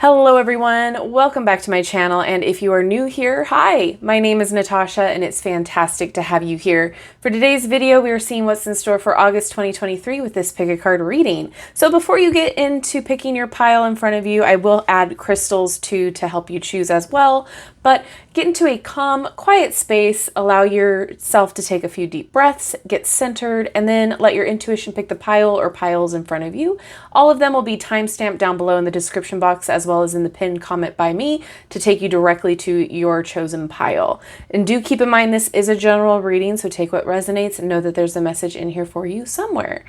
Hello everyone, welcome back to my channel, and if you are new here, hi! My name is Natasha and it's fantastic to have you here. For today's video, we are seeing what's in store for August 2023 with this pick a card reading. So before you get into picking your pile in front of you, I will add crystals too to help you choose as well, but get into a calm, quiet space, allow yourself to take a few deep breaths, get centered, and then let your intuition pick the pile or piles in front of you. All of them will be timestamped down below in the description box as well as in the pinned comment by me to take you directly to your chosen pile. And do keep in mind this is a general reading, so take what resonates and know that there's a message in here for you somewhere.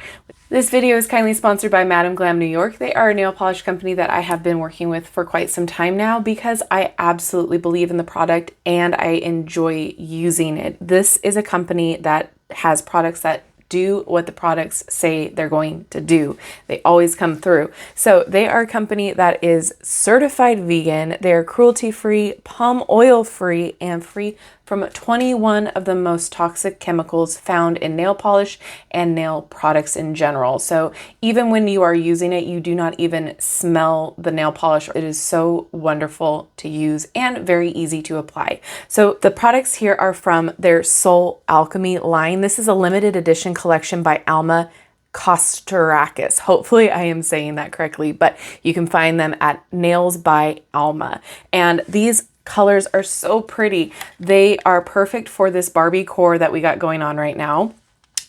This video is kindly sponsored by Madam Glam New York. They are a nail polish company that I have been working with for quite some time now because I absolutely believe in the product and I enjoy using it. This is a company that has products that do what the products say they're going to do. They always come through. So they are a company that is certified vegan. They're cruelty-free, palm oil-free, and free from 21 of the most toxic chemicals found in nail polish and nail products in general. So even when you are using it, you do not even smell the nail polish. It is so wonderful to use and very easy to apply. So the products here are from their Soul Alchemy line. This is a limited edition collection by Alma Kostarakis. Hopefully I am saying that correctly, but you can find them at Nails by Alma. And these colors are so pretty. They are perfect for this Barbie core that we got going on right now.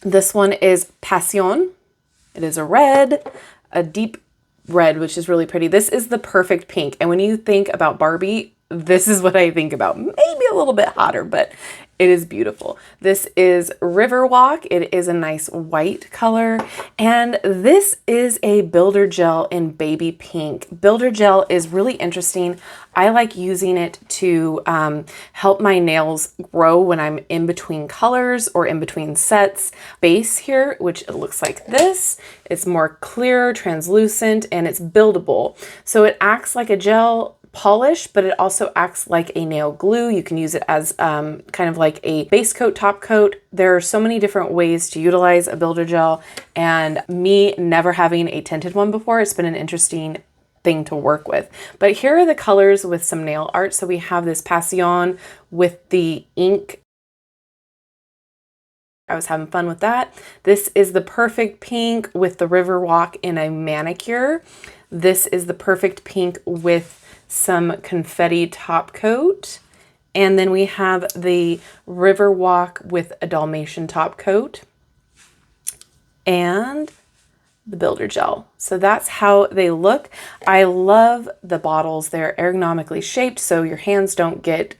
This one is Passion. It is a red, a deep red, which is really pretty. This is the perfect pink. And when you think about Barbie, this is what I think about. Maybe a little bit hotter, but it is beautiful. This is Riverwalk. It is a nice white color. And this is a builder gel in baby pink. Builder gel is really interesting. I like using it to help my nails grow when I'm in between colors or in between sets. Base here, which it looks like this. It's more clear, translucent, and it's buildable. So it acts like a gel polish, but it also acts like a nail glue. You can use it as kind of like a base coat, top coat. There are so many different ways to utilize a builder gel, and me never having a tinted one before, it's been an interesting thing to work with. But here are the colors with some nail art. So we have this Passion with the ink. I was having fun with that. This is the perfect pink with the Riverwalk in a manicure. This is the perfect pink with some confetti top coat. And then we have the Riverwalk with a Dalmatian top coat and the builder gel. So that's how they look. I love the bottles. They're ergonomically shaped so your hands don't get,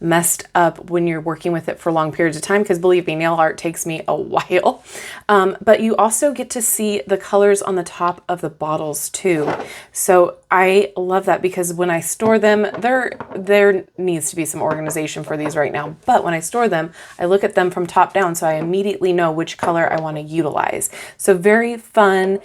messed up when you're working with it for long periods of time, because believe me, nail art takes me a while. But you also get to see the colors on the top of the bottles too. So I love that because when I store them, there needs to be some organization for these right now. But when I store them, I look at them from top down so I immediately know which color I want to utilize. So very fun.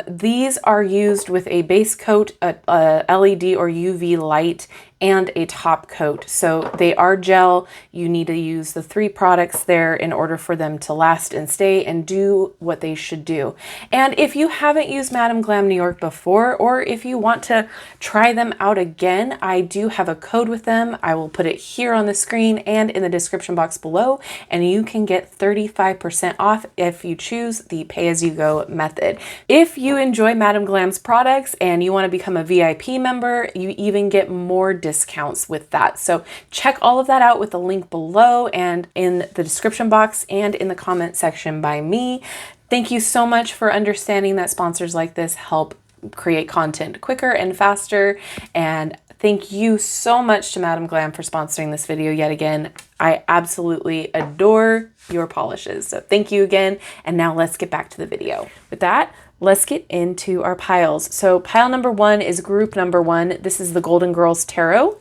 These are used with a base coat, a LED or UV light, and a top coat. So they are gel. You need to use the 3 products there in order for them to last and stay and do what they should do. And if you haven't used Madam Glam New York before, or if you want to try them out again, I do have a code with them. I will put it here on the screen and in the description box below, and you can get 35% off if you choose the pay-as-you-go method. If you enjoy Madam Glam's products and you want to become a VIP member, you even get more discounts with that. So check all of that out with the link below and in the description box and in the comment section by me. Thank you so much for understanding that sponsors like this help create content quicker and faster. And thank you so much to Madam Glam for sponsoring this video yet again. I absolutely adore your polishes. So thank you again. And now let's get back to the video. With that, let's get into our piles. So pile number 1 is group number 1. This is the Golden Girls Tarot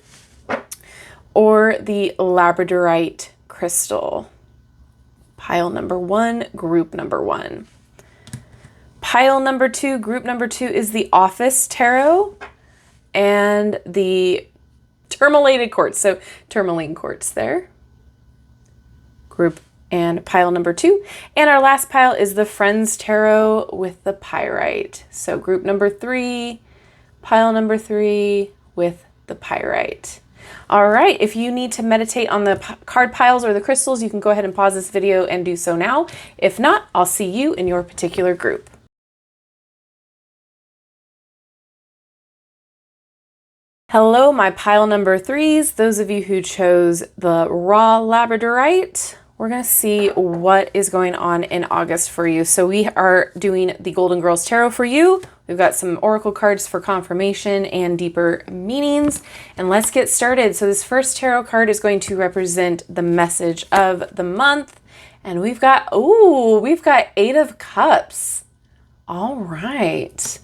or the Labradorite Crystal. Pile number 1, group number 1. Pile number 2, group number 2 is the Office Tarot and the Tourmalated Quartz. So tourmaline quartz there. Group and pile number 2. And our last pile is the Friends Tarot with the Pyrite. So group number 3, pile number 3 with the pyrite. All right, if you need to meditate on the card piles or the crystals, you can go ahead and pause this video and do so now. If not, I'll see you in your particular group. Hello, my pile number 3s. Those of you who chose the raw labradorite, we're going to see what is going on in August for you. So we are doing the Golden Girls Tarot for you. We've got some oracle cards for confirmation and deeper meanings. And let's get started. So this first tarot card is going to represent the message of the month. And we've got 8 of Cups. All right.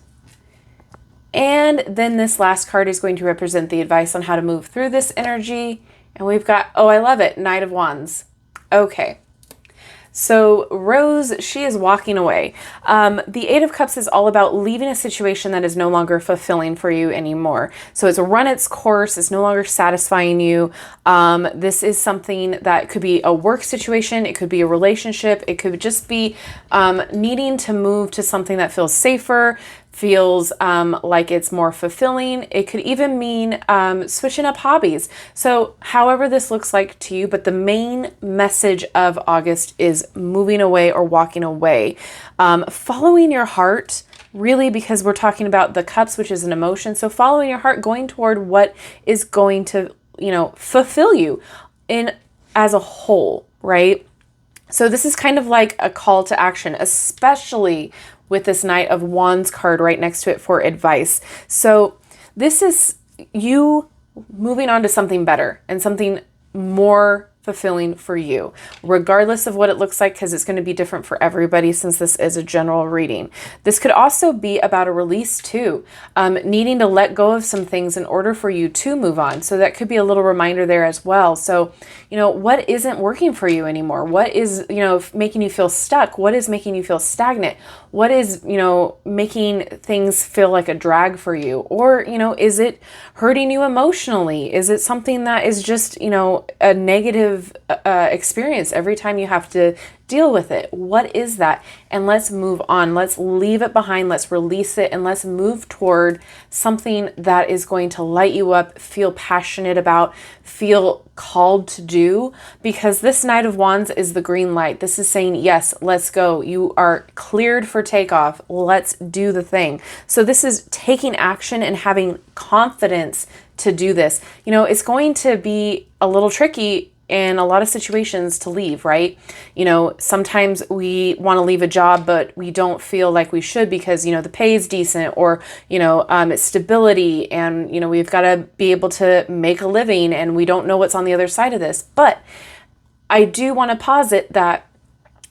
And then this last card is going to represent the advice on how to move through this energy. And we've got, oh, I love it, Knight of Wands. Okay. So Rose, she is walking away. The 8 of Cups is all about leaving a situation that is no longer fulfilling for you anymore. So it's run its course. It's no longer satisfying you. This is something that could be a work situation. It could be a relationship. It could just be needing to move to something that feels safer, feels like it's more fulfilling. It could even mean switching up hobbies. So however this looks like to you, but the main message of August is moving away or walking away. Following your heart, really, because we're talking about the cups, which is an emotion. So following your heart, going toward what is going to, fulfill you as a whole, right? So this is kind of like a call to action, especially with this Knight of Wands card right next to it for advice. So this is you moving on to something better and something more fulfilling for you, regardless of what it looks like, because it's going to be different for everybody since this is a general reading. This could also be about a release too, needing to let go of some things in order for you to move on. So that could be a little reminder there as well. So, what isn't working for you anymore? What is, making you feel stuck? What is making you feel stagnant? What is, making things feel like a drag for you? Or, is it hurting you emotionally? Is it something that is just, a negative experience every time you have to deal with it? What is that? And let's move on. Let's leave it behind. Let's release it and let's move toward something that is going to light you up, feel passionate about, feel called to do, because this Knight of Wands is the green light. This is saying, yes, let's go. You are cleared for takeoff. Let's do the thing. So this is taking action and having confidence to do this. It's going to be a little tricky in a lot of situations to leave, right? Sometimes we want to leave a job, but we don't feel like we should because, the pay is decent or, it's stability and, we've got to be able to make a living and we don't know what's on the other side of this. But I do want to posit that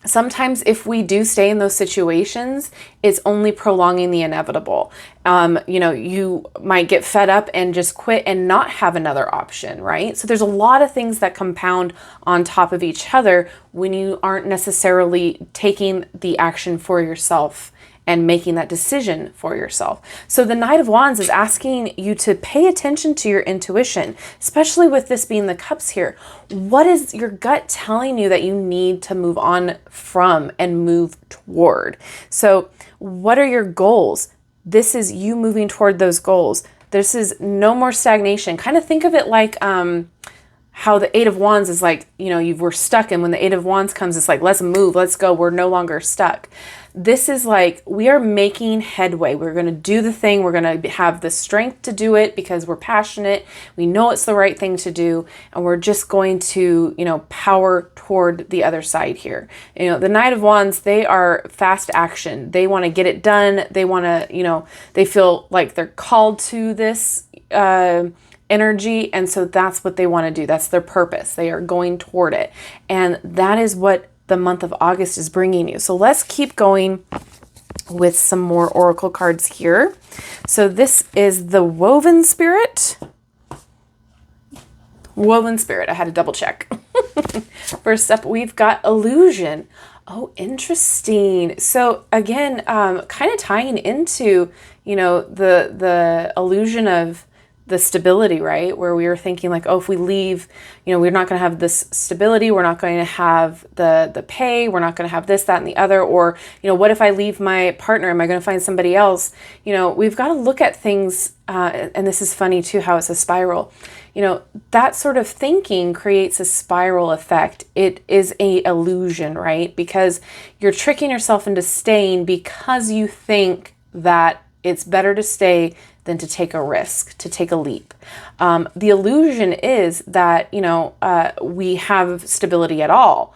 sometimes if we do stay in those situations, it's only prolonging the inevitable. You might get fed up and just quit and not have another option, right? So there's a lot of things that compound on top of each other when you aren't necessarily taking the action for yourself and making that decision for yourself. So the Knight of Wands is asking you to pay attention to your intuition, especially with this being the cups here. What is your gut telling you that you need to move on from and move toward? So what are your goals? This is you moving toward those goals. This is no more stagnation. Kind of think of it like how the 8 of Wands is like, you were stuck, and when the 8 of Wands comes, it's like, let's move, let's go. We're no longer stuck. This is like, we are making headway. We're going to do the thing. We're going to have the strength to do it because we're passionate. We know it's the right thing to do. And we're just going to, power toward the other side here. The Knight of Wands, they are fast action. They want to get it done. They want to, they feel like they're called to this, energy. And so that's what they want to do. That's their purpose. They are going toward it. And that is what the month of August is bringing you. So let's keep going with some more oracle cards here. So this is the Woven Spirit. Woven Spirit. I had to double check. First up, we've got Illusion. Oh, interesting. So again, kind of tying into, the illusion of the stability, right? Where we were thinking like, oh, if we leave, we're not going to have this stability. We're not going to have the pay. We're not going to have this, that, and the other. Or, what if I leave my partner? Am I going to find somebody else? We've got to look at things. And this is funny too, how it's a spiral. That sort of thinking creates a spiral effect. It is a illusion, right? Because you're tricking yourself into staying because you think that it's better to stay than to take a risk, to take a leap. The illusion is that, we have stability at all.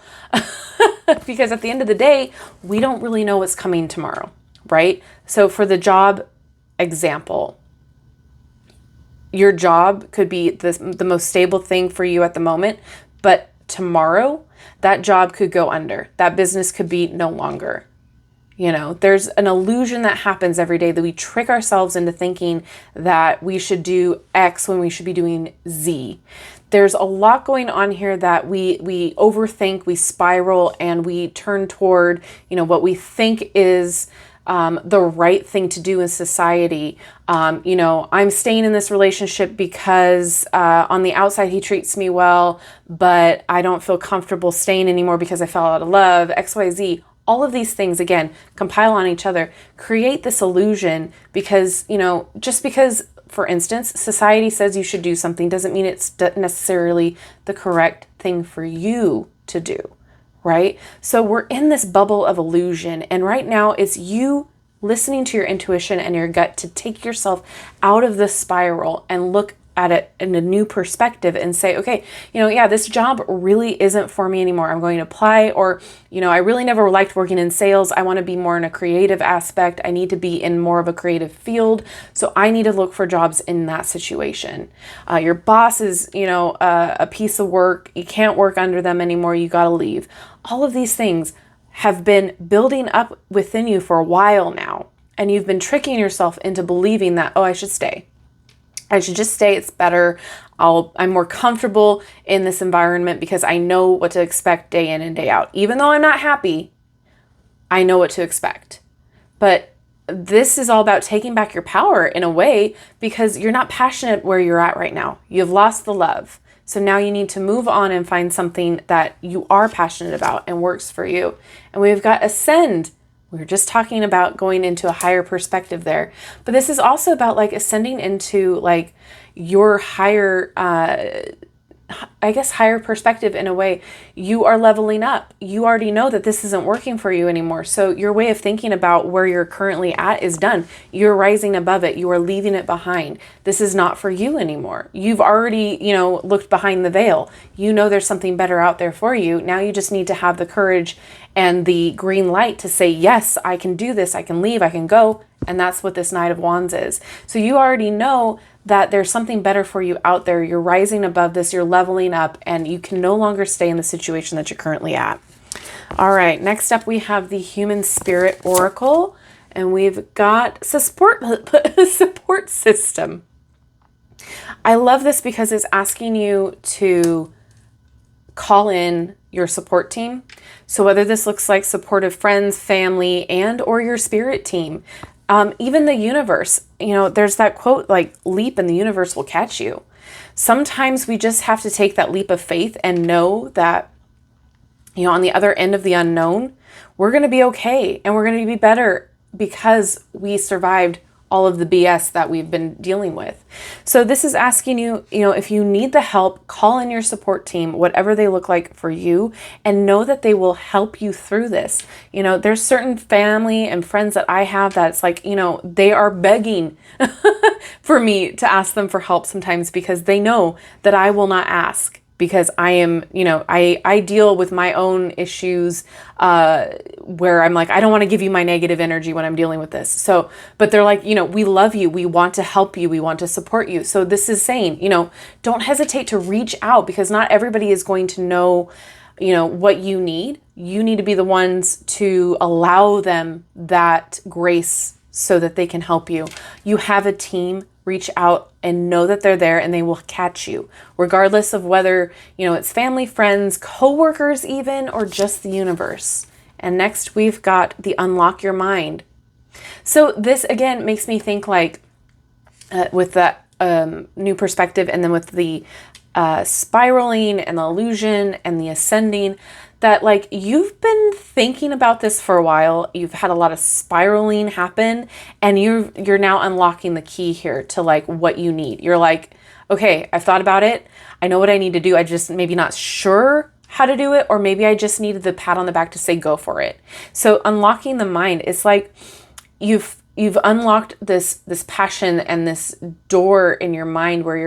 Because at the end of the day, we don't really know what's coming tomorrow, right? So for the job example, your job could be the most stable thing for you at the moment, but tomorrow that job could go under. That business could be no longer. There's an illusion that happens every day that we trick ourselves into thinking that we should do X when we should be doing Z. There's a lot going on here that we overthink, we spiral, and we turn toward, what we think is the right thing to do in society. I'm staying in this relationship because on the outside he treats me well, but I don't feel comfortable staying anymore because I fell out of love, XYZ. All of these things, again, compile on each other, create this illusion because, just because, for instance, society says you should do something doesn't mean it's necessarily the correct thing for you to do, right? So we're in this bubble of illusion. And right now it's you listening to your intuition and your gut to take yourself out of the spiral and look at it in a new perspective and say, okay, this job really isn't for me anymore. I'm going to apply, or, I really never liked working in sales. I want to be more in a creative aspect. I need to be in more of a creative field. So I need to look for jobs in that situation. Your boss is, a piece of work. You can't work under them anymore. You got to leave. All of these things have been building up within you for a while now. And you've been tricking yourself into believing that, oh, I should stay. I should just stay. It's better. I'm more comfortable in this environment because I know what to expect day in and day out. Even though I'm not happy, I know what to expect. But this is all about taking back your power in a way because you're not passionate where you're at right now. You've lost the love. So now you need to move on and find something that you are passionate about and works for you. And we've got ascend. We were just talking about going into a higher perspective there. But this is also about ascending into your higher, higher perspective in a way. You are leveling up. You already know that this isn't working for you anymore. So your way of thinking about where you're currently at is done. You're rising above it. You are leaving it behind. This is not for you anymore. You've already, looked behind the veil. You know there's something better out there for you. Now you just need to have the courage and the green light to say, yes, I can do this. I can leave. I can go. And that's what this Knight of Wands is. So you already know that there's something better for you out there. You're rising above this, you're leveling up, and you can no longer stay in the situation that you're currently at. All right, next up we have the Human Spirit Oracle, and we've got support system. I love this because it's asking you to call in your support team. So whether this looks like supportive friends, family, and or your spirit team, even the universe, there's that quote leap and the universe will catch you. Sometimes we just have to take that leap of faith and know that, on the other end of the unknown, we're going to be okay and we're going to be better because we survived all of the BS that we've been dealing with. So this is asking you, if you need the help, call in your support team, whatever they look like for you, and know that they will help you through this. There's certain family and friends that I have that's they are begging for me to ask them for help sometimes because they know that I will not ask. Because I am, I deal with my own issues where I'm I don't want to give you my negative energy when I'm dealing with this. So, but they're we love you. We want to help you. We want to support you. So this is saying, don't hesitate to reach out because not everybody is going to know, what you need. You need to be the ones to allow them that grace so that they can help you. You have a team. Reach out and know that they're there and they will catch you, regardless of whether, it's family, friends, coworkers even, or just the universe. And next we've got the unlock your mind. So this again makes me think with that new perspective. And then with the spiraling and the illusion and the ascending, that like you've been thinking about this for a while. You've had a lot of spiraling happen, and you're now unlocking the key here to like what you need. You're like, okay, I've thought about it. I know what I need to do. I just maybe not sure how to do it, or maybe I just needed the pat on the back to say go for it. So unlocking the mind, it's like you've unlocked this passion and this door in your mind where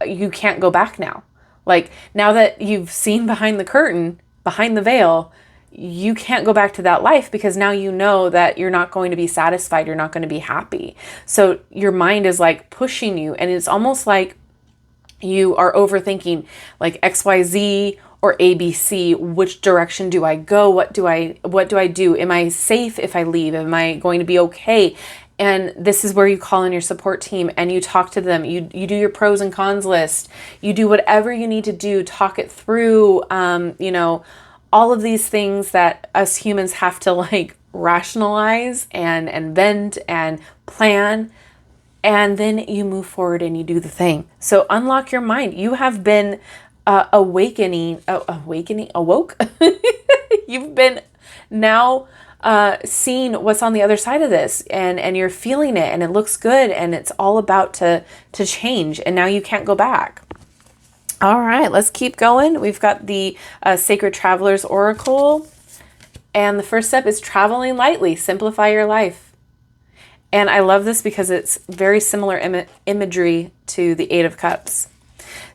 you can't go back now. Like now that you've seen behind the curtain, behind the veil, you can't go back to that life, because now you know that you're not going to be satisfied. You're not going to be happy. So your mind is like pushing you, and it's almost like you are overthinking like XYZ or ABC. Which direction do I go? What do I do? Am I safe if I leave? Am I going to be okay? And this is where you call in your support team and you talk to them. You do your pros and cons list. You do whatever you need to do, talk it through, all of these things that us humans have to like rationalize and vent and plan. And then you move forward and you do the thing. So unlock your mind. You have been awoke. You've been now seeing what's on the other side of this, and you're feeling it, and it looks good, and it's all about to change, and now you can't go back. All right, let's keep going. We've got the Sacred Traveler's Oracle, and the first step is traveling lightly. Simplify your life. And I love this because it's very similar imagery to the Eight of Cups.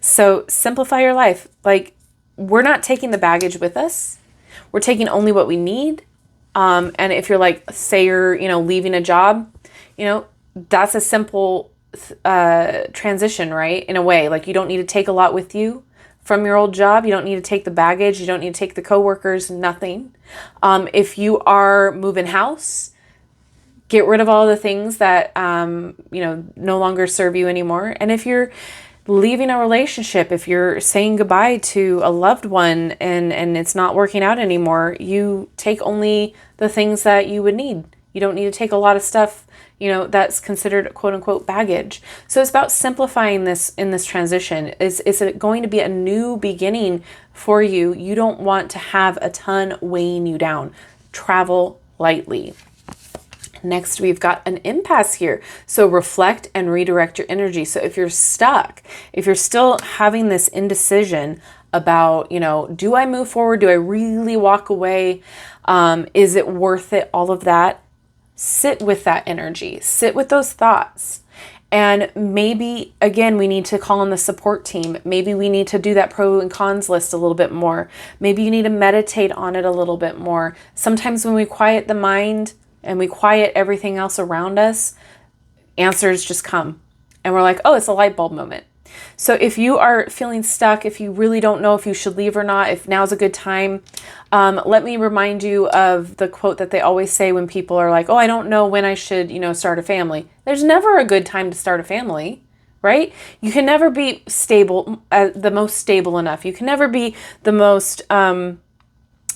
So simplify your life. Like, we're not taking the baggage with us. We're taking only what we need. And if you're like, say you're, leaving a job, that's a simple transition, right? In a way, like you don't need to take a lot with you from your old job. You don't need to take the baggage. You don't need to take the coworkers, nothing. If you are moving house, get rid of all the things that, no longer serve you anymore. And if you're leaving a relationship, if you're saying goodbye to a loved one and it's not working out anymore, you take only the things that you would need. You don't need to take a lot of stuff, that's considered quote unquote baggage. So it's about simplifying this in this transition. Is it going to be a new beginning for you? You don't want to have a ton weighing you down. Travel lightly. Next, we've got an impasse here. So reflect and redirect your energy. So if you're stuck, if you're still having this indecision about, do I move forward? Do I really walk away? Is it worth it? All of that. Sit with that energy. Sit with those thoughts. And maybe, again, we need to call on the support team. Maybe we need to do that pro and cons list a little bit more. Maybe you need to meditate on it a little bit more. Sometimes when we quiet the mind, and we quiet everything else around us, answers just come. And we're like, oh, it's a light bulb moment. So if you are feeling stuck, if you really don't know if you should leave or not, if now's a good time, let me remind you of the quote that they always say when people are like, oh, I don't know when I should, start a family. There's never a good time to start a family, right? You can never be stable, the most stable enough. You can never be the most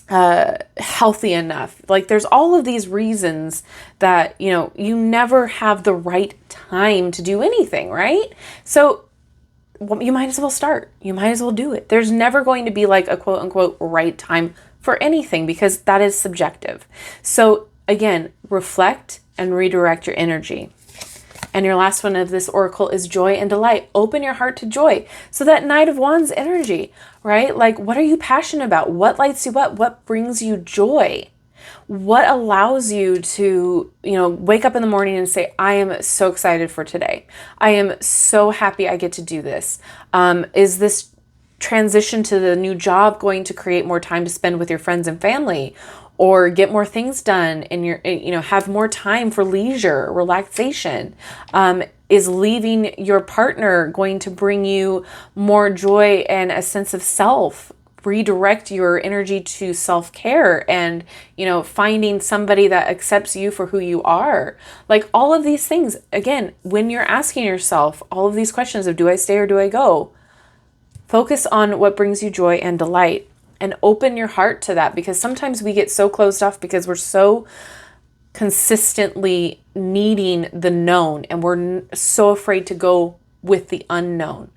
healthy enough. Like there's all of these reasons that, you never have the right time to do anything, right? So you might as well start. You might as well do it. There's never going to be like a quote unquote right time for anything, because that is subjective. So again, reflect and redirect your energy. And your last one of this oracle is joy and delight. Open your heart to joy. So that Knight of Wands energy, right? Like, what are you passionate about? What lights you up? What brings you joy? What allows you to, wake up in the morning and say, I am so excited for today. I am so happy I get to do this. Is this transition to the new job going to create more time to spend with your friends and family? Or get more things done and have more time for leisure, relaxation? Is leaving your partner going to bring you more joy and a sense of self? Redirect your energy to self-care and, finding somebody that accepts you for who you are. Like all of these things, again, when you're asking yourself all of these questions of do I stay or do I go? Focus on what brings you joy and delight. And open your heart to that, because sometimes we get so closed off because we're so consistently needing the known, and we're so afraid to go with the unknown.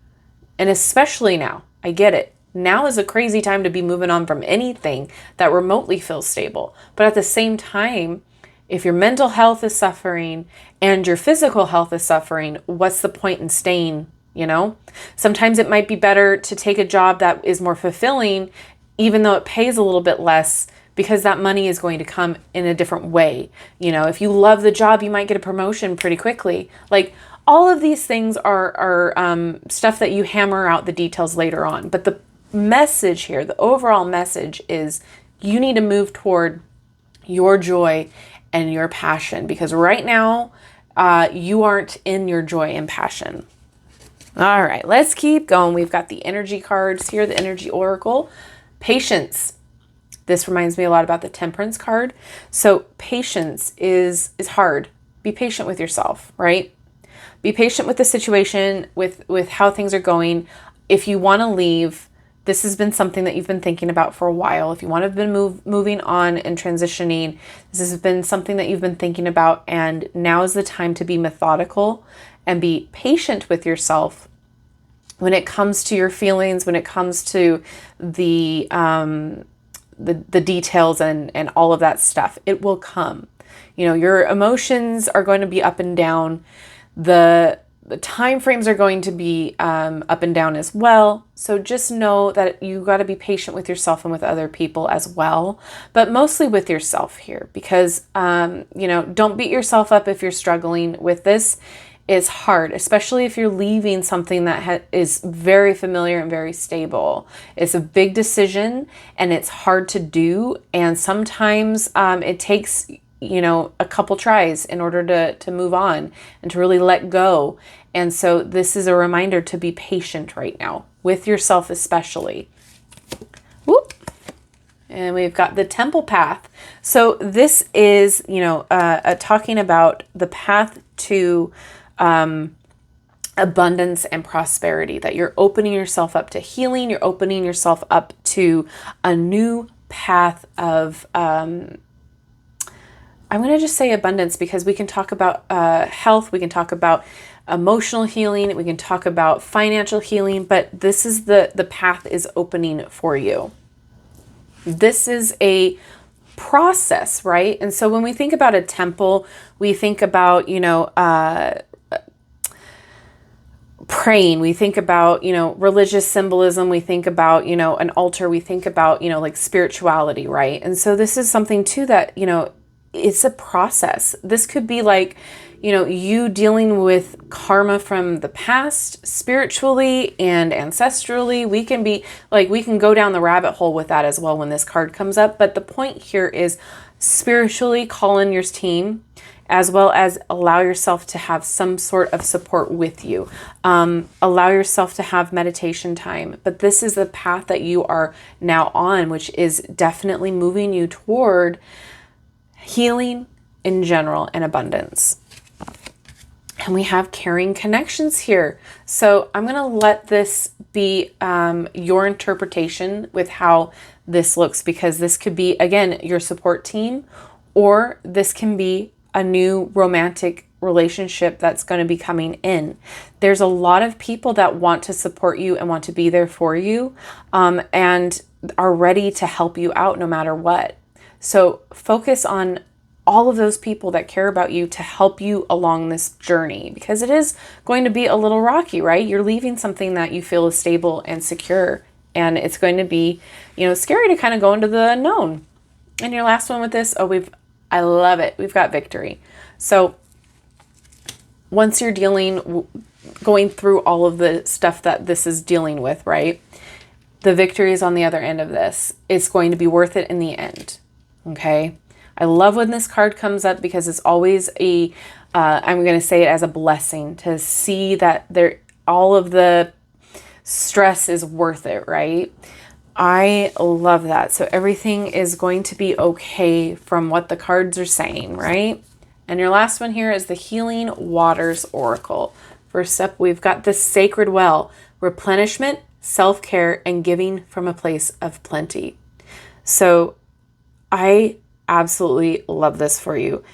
And especially now, I get it. Now is a crazy time to be moving on from anything that remotely feels stable. But at the same time, if your mental health is suffering and your physical health is suffering, what's the point in staying, you know? Sometimes it might be better to take a job that is more fulfilling, even though it pays a little bit less, because that money is going to come in a different way. You know, if you love the job, you might get a promotion pretty quickly. Like, all of these things are stuff that you hammer out the details later on. But the message here, the overall message is you need to move toward your joy and your passion, because right now you aren't in your joy and passion. All right, let's keep going. We've got the energy cards here, the energy oracle. Patience. This reminds me a lot about the Temperance card. So patience is hard. Be patient with yourself, right? Be patient with the situation, with how things are going. If you want to leave, this has been something that you've been thinking about for a while. If you want to have been moving on and transitioning, this has been something that you've been thinking about, and now is the time to be methodical and be patient with yourself when it comes to your feelings, when it comes to the details and all of that stuff. It will come. You know, your emotions are going to be up and down. The time frames are going to be up and down as well. So just know that you got to be patient with yourself and with other people as well, but mostly with yourself here, because you know, don't beat yourself up if you're struggling with this. It's hard, especially if you're leaving something that is very familiar and very stable. It's a big decision and it's hard to do. And sometimes it takes, you know, a couple tries in order to move on and to really let go. And so this is a reminder to be patient right now with yourself, especially. Whoop. And we've got the Temple path. So this is, you know, talking about the path to abundance and prosperity, that you're opening yourself up to healing. You're opening yourself up to a new path of, I'm going to just say abundance, because we can talk about health, we can talk about emotional healing, we can talk about financial healing, but this is the path is opening for you. This is a process, right? And so when we think about a temple, we think about, you know, praying, we think about, you know, religious symbolism, we think about, you know, an altar, we think about, you know, like spirituality, right? And so this is something too that, you know, it's a process. This could be like, you know, you dealing with karma from the past spiritually and ancestrally. We can be like, we can go down the rabbit hole with that as well when this card comes up. But the point here is spiritually call in your team, as well as allow yourself to have some sort of support with you. Allow yourself to have meditation time. But this is the path that you are now on, which is definitely moving you toward healing in general and abundance. And we have carrying connections here. So I'm going to let this be your interpretation with how this looks, because this could be, again, your support team, or this can be a new romantic relationship that's going to be coming in. There's a lot of people that want to support you and want to be there for you, and are ready to help you out no matter what. So focus on all of those people that care about you to help you along this journey, because it is going to be a little rocky, right? You're leaving something that you feel is stable and secure, and it's going to be, you know, scary to kind of go into the unknown. And your last one with this, I love it. We've got victory. So once you're going through all of the stuff that this is dealing with, right? The victory is on the other end of this. It's going to be worth it in the end. Okay. I love when this card comes up, because it's always I'm going to say it as a blessing to see that all of the stress is worth it, right? I love that. So everything is going to be okay from what the cards are saying, right? And your last one here is the Healing Waters Oracle. First up, we've got the Sacred Well, replenishment, self-care, and giving from a place of plenty. So I absolutely love this for you.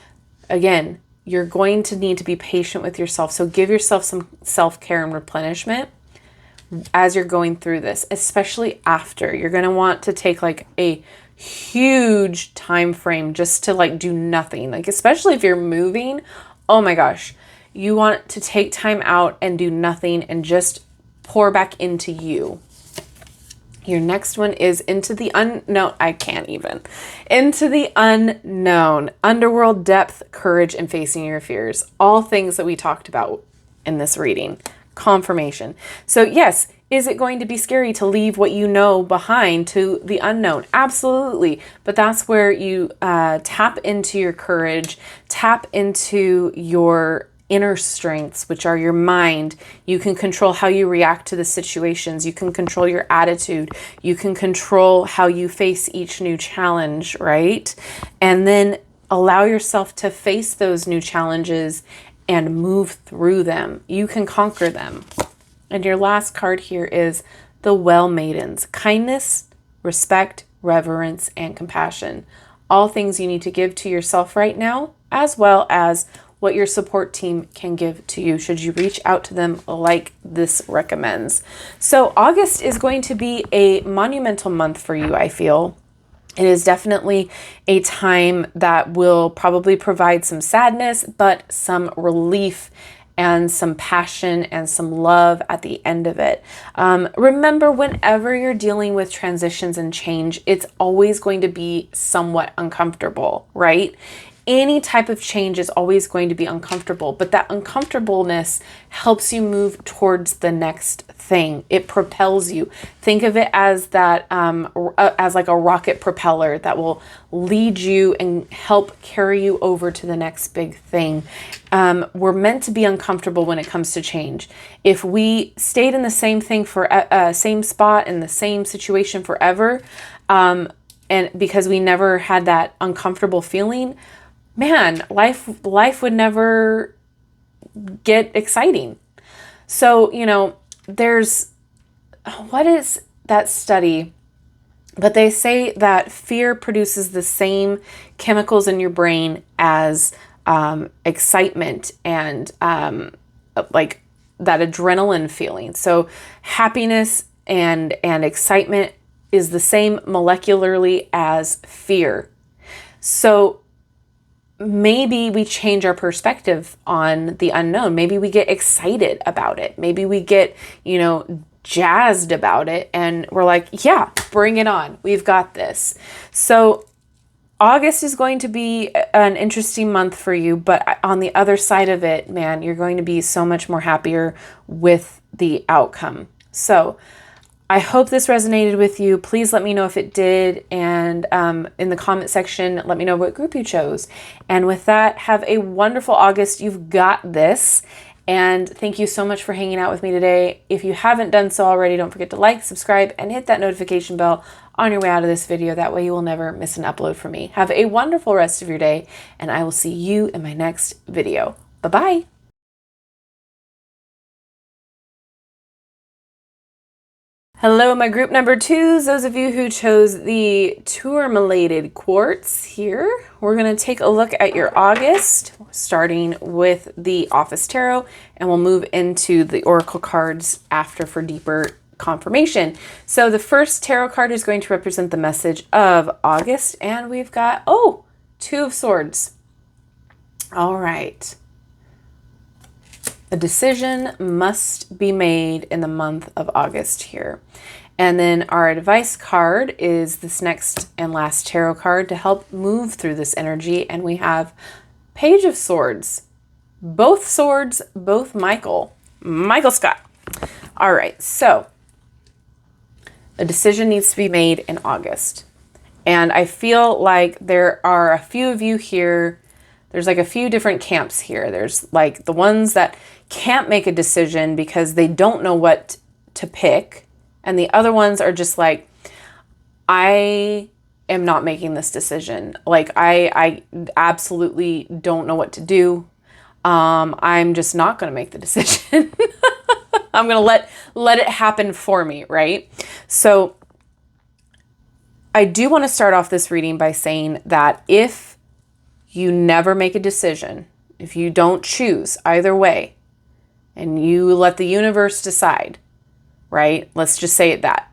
Again, you're going to need to be patient with yourself. So give yourself some self-care and replenishment as you're going through this, especially after. You're going to want to take like a huge time frame just to like do nothing. Like, especially if you're moving, oh my gosh, you want to take time out and do nothing and just pour back into you. Your next one is into the unknown. I can't even. Into the unknown. Underworld, depth, courage, and facing your fears. All things that we talked about in this reading. Confirmation. So yes, is it going to be scary to leave what you know behind to the unknown? Absolutely. But that's where you tap into your courage, tap into your inner strengths, which are your mind. You can control how you react to the situations. You can control your attitude. You can control how you face each new challenge, right? And then allow yourself to face those new challenges and move through them. You can conquer them. And your last card here is the Well Maidens. Kindness, respect, reverence, and compassion. All things you need to give to yourself right now, as well as what your support team can give to you should you reach out to them like this recommends. So August is going to be a monumental month for you, I feel. It is definitely a time that will probably provide some sadness, but some relief and some passion and some love at the end of it. Remember, whenever you're dealing with transitions and change, it's always going to be somewhat uncomfortable, right? Any type of change is always going to be uncomfortable, but that uncomfortableness helps you move towards the next thing. It propels you. Think of it as that, as like a rocket propeller that will lead you and help carry you over to the next big thing. We're meant to be uncomfortable when it comes to change. If we stayed in the same thing for same spot in the same situation forever, and because we never had that uncomfortable feeling, man, life would never get exciting. So, you know, what is that study? But they say that fear produces the same chemicals in your brain as excitement and like that adrenaline feeling. So happiness and excitement is the same molecularly as fear. So maybe we change our perspective on the unknown. Maybe we get excited about it. Maybe we get, you know, jazzed about it and we're like, yeah, bring it on. We've got this. So August is going to be an interesting month for you, but on the other side of it, man, you're going to be so much more happier with the outcome. So I hope this resonated with you. Please let me know if it did. And in the comment section, let me know what group you chose. And with that, have a wonderful August. You've got this. And thank you so much for hanging out with me today. If you haven't done so already, don't forget to like, subscribe, and hit that notification bell on your way out of this video. That way you will never miss an upload from me. Have a wonderful rest of your day, and I will see you in my next video. Bye-bye. Hello, my group number twos, those of you who chose the tourmalated quartz here. We're going to take a look at your August, starting with the Office Tarot, and we'll move into the Oracle cards after for deeper confirmation. So the first tarot card is going to represent the message of August, and we've got, oh, Two of Swords. All right. A decision must be made in the month of August here. And then our advice card is this next and last tarot card to help move through this energy. And we have Page of Swords. Both swords, both Michael Scott. All right, so a decision needs to be made in August. And I feel like there are a few of you here. There's like a few different camps here. There's like the ones that can't make a decision because they don't know what to pick. And the other ones are just like, I am not making this decision. Like I absolutely don't know what to do. I'm just not going to make the decision. I'm going to let it happen for me. Right. So I do want to start off this reading by saying that if you never make a decision, if you don't choose either way, and you let the universe decide, right? Let's just say it that.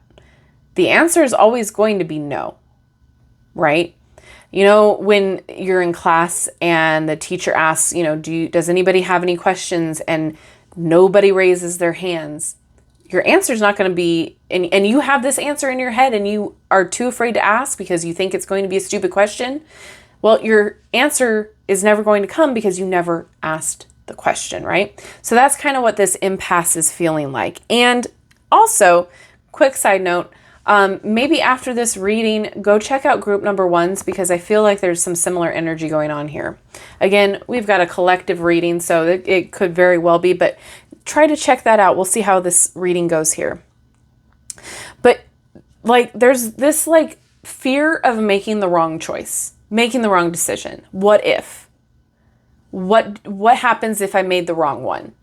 The answer is always going to be no, right? You know, when you're in class and the teacher asks, you know, does anybody have any questions, and nobody raises their hands, your answer is not going to be, and you have this answer in your head and you are too afraid to ask because you think it's going to be a stupid question. Well, your answer is never going to come because you never asked the question, right? So that's kind of what this impasse is feeling like. And also, quick side note, maybe after this reading, go check out group number 1's, because I feel like there's some similar energy going on here. Again, we've got a collective reading, so it could very well be, but try to check that out. We'll see how this reading goes here. But like, there's this like fear of making the wrong choice, making the wrong decision. What if? What happens if I made the wrong one?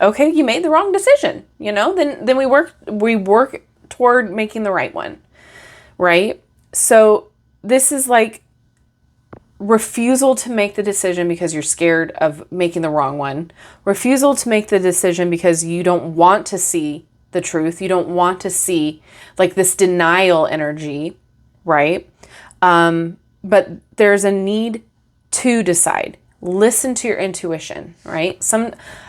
Okay, you made the wrong decision, you know, then we work toward making the right one, right? So this is like refusal to make the decision because you're scared of making the wrong one. Refusal to make the decision because you don't want to see the truth. You don't want to see like this denial energy, right? But there's a need to decide. Listen to your intuition, right?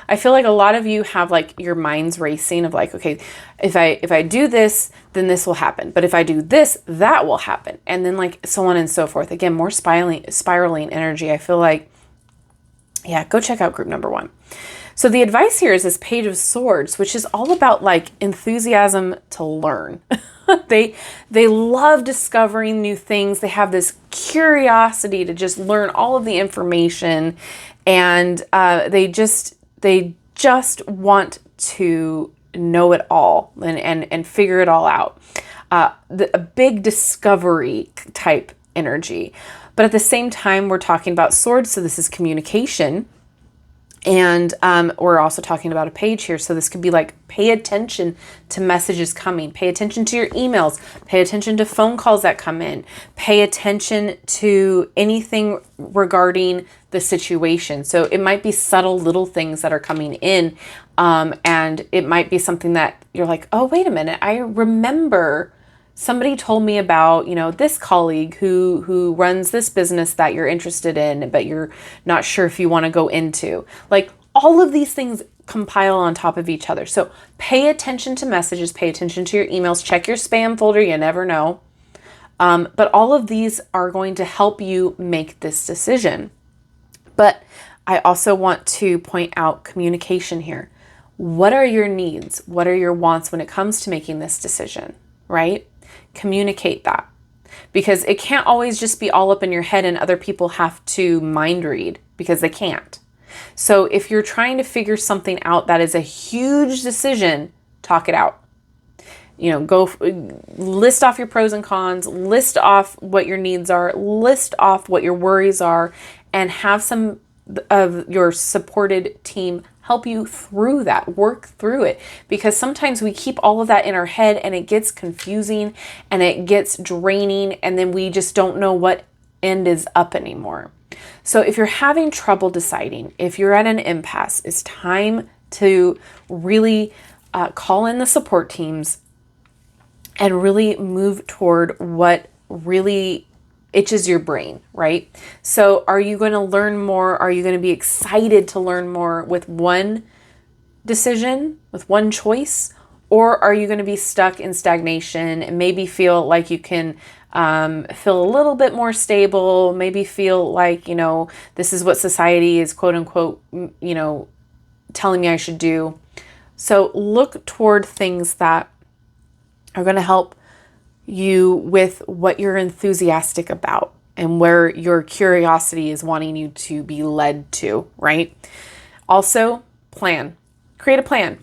I feel like a lot of you have like your minds racing of like, okay, if I do this, then this will happen. But if I do this, that will happen. And then like so on and so forth. Again, more spiraling energy. I feel like, yeah, go check out group number 1. So the advice here is this Page of Swords, which is all about like enthusiasm to learn. They love discovering new things. They have this curiosity to just learn all of the information, and they just want to know it all and figure it all out. A big discovery type energy. But at the same time, we're talking about swords, so this is communication. And we're also talking about a page here. So this could be like, pay attention to messages coming. Pay attention to your emails. Pay attention to phone calls that come in. Pay attention to anything regarding the situation. So it might be subtle little things that are coming in. And it might be something that you're like, oh, wait a minute. I remember somebody told me about, you know, this colleague who runs this business that you're interested in, but you're not sure if you want to go into. Like, all of these things compile on top of each other. So pay attention to messages, pay attention to your emails, check your spam folder, you never know. But all of these are going to help you make this decision. But I also want to point out communication here. What are your needs? What are your wants when it comes to making this decision, right? Communicate that, because it can't always just be all up in your head and other people have to mind read, because they can't. So if you're trying to figure something out that is a huge decision, talk it out. You know, go list off your pros and cons, list off what your needs are, list off what your worries are, and have some of your supported team help you through that, work through it. Because sometimes we keep all of that in our head and it gets confusing and it gets draining, and then we just don't know what end is up anymore. So if you're having trouble deciding, if you're at an impasse, it's time to really call in the support teams and really move toward what really itches your brain, right? So are you going to learn more? Are you going to be excited to learn more with one decision, with one choice? Or are you going to be stuck in stagnation and maybe feel like you can feel a little bit more stable, maybe feel like, you know, this is what society is quote unquote, you know, telling me I should do. So look toward things that are going to help you with what you're enthusiastic about and where your curiosity is wanting you to be led to, right? Also, plan. Create a plan.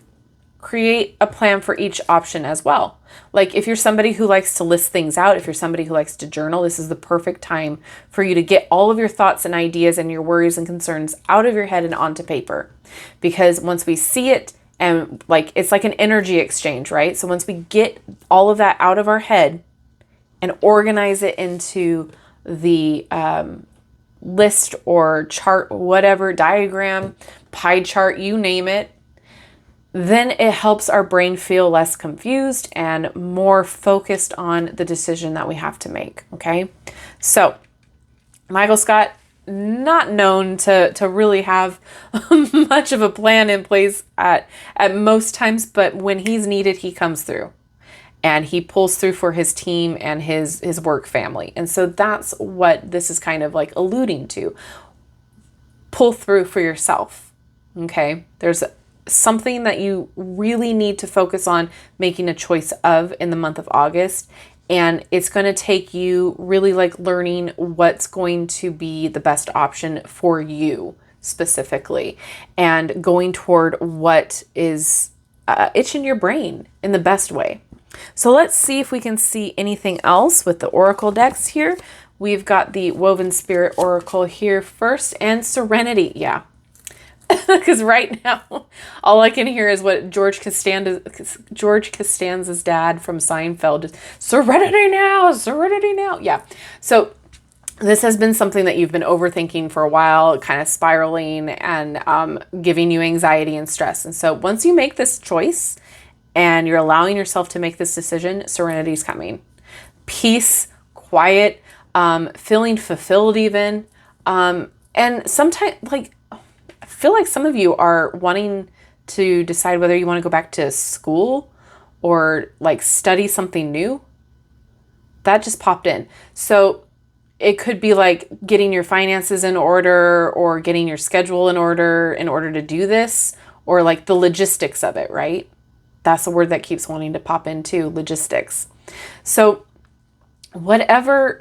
Create a plan for each option as well. Like if you're somebody who likes to list things out, if you're somebody who likes to journal, this is the perfect time for you to get all of your thoughts and ideas and your worries and concerns out of your head and onto paper. Because once we see it, and like it's like an energy exchange, right? So once we get all of that out of our head and organize it into the list or chart, whatever, diagram, pie chart, you name it, then it helps our brain feel less confused and more focused on the decision that we have to make, okay? So, Michael Scott, not known to really have much of a plan in place at most times, but when he's needed, he comes through. And he pulls through for his team and his work family. And so that's what this is kind of like alluding to. Pull through for yourself, okay? There's something that you really need to focus on making a choice of in the month of August. And it's going to take you really like learning what's going to be the best option for you specifically. And going toward what is itching your brain in the best way. So let's see if we can see anything else with the Oracle decks here. We've got the Woven Spirit Oracle here first and Serenity. Yeah. Because right now, all I can hear is what George Costanza's dad from Seinfeld is, Serenity now, Serenity now. Yeah. So this has been something that you've been overthinking for a while, kind of spiraling and giving you anxiety and stress. And so once you make this choice, and you're allowing yourself to make this decision, serenity's coming. Peace, quiet, feeling fulfilled even. And sometimes, like, I feel like some of you are wanting to decide whether you want to go back to school or like study something new. That just popped in. So it could be like getting your finances in order or getting your schedule in order to do this, or like the logistics of it, right? That's the word that keeps wanting to pop in too, logistics. So whatever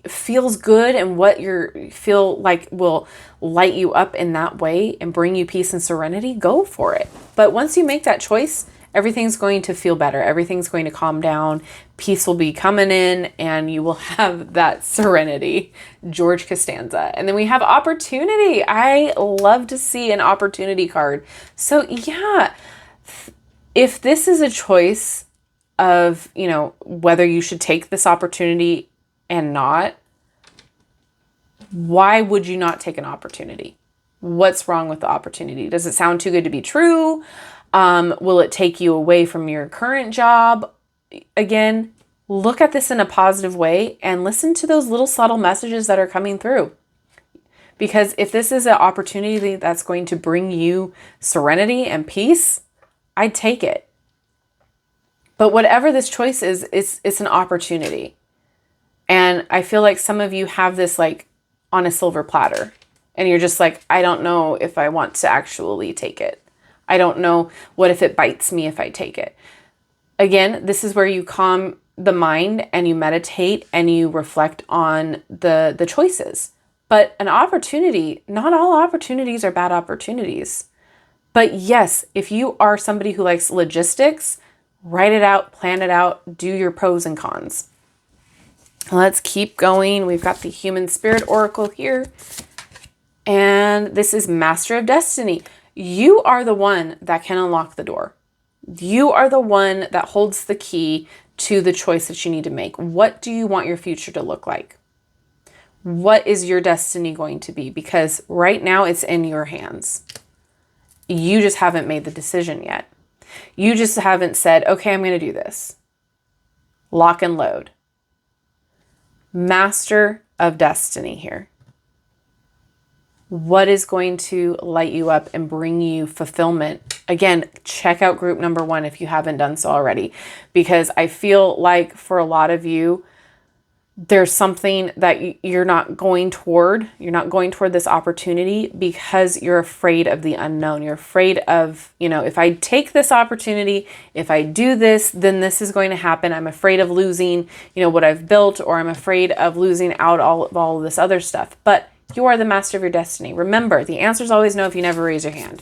feels good and what you feel like will light you up in that way and bring you peace and serenity, go for it. But once you make that choice, everything's going to feel better. Everything's going to calm down. Peace will be coming in and you will have that serenity. George Costanza. And then we have opportunity. I love to see an opportunity card. So yeah, if this is a choice of, you know, whether you should take this opportunity and not, why would you not take an opportunity? What's wrong with the opportunity? Does it sound too good to be true? Will it take you away from your current job? Again, look at this in a positive way and listen to those little subtle messages that are coming through. Because if this is an opportunity that's going to bring you serenity and peace, I'd take it. But whatever this choice is, it's an opportunity. And I feel like some of you have this like on a silver platter. And you're just like, I don't know if I want to actually take it. I don't know what if it bites me if I take it. Again, this is where you calm the mind and you meditate and you reflect on the choices. But an opportunity, not all opportunities are bad opportunities. But yes, if you are somebody who likes logistics, write it out, plan it out, do your pros and cons. Let's keep going. We've got the Human Spirit Oracle here. And this is Master of Destiny. You are the one that can unlock the door. You are the one that holds the key to the choice that you need to make. What do you want your future to look like? What is your destiny going to be? Because right now it's in your hands. You just haven't made the decision yet. You just haven't said, okay, I'm going to do this. Lock and load. Master of Destiny here. What is going to light you up and bring you fulfillment? Again, check out group number 1 if you haven't done so already, because I feel like for a lot of you, there's something that you're not going toward. You're not going toward this opportunity because you're afraid of the unknown. You're afraid of, you know, if I take this opportunity, if I do this, then this is going to happen. I'm afraid of losing, you know, what I've built, or I'm afraid of losing out all of this other stuff. But you are the master of your destiny. Remember, the answer is always no if you never raise your hand.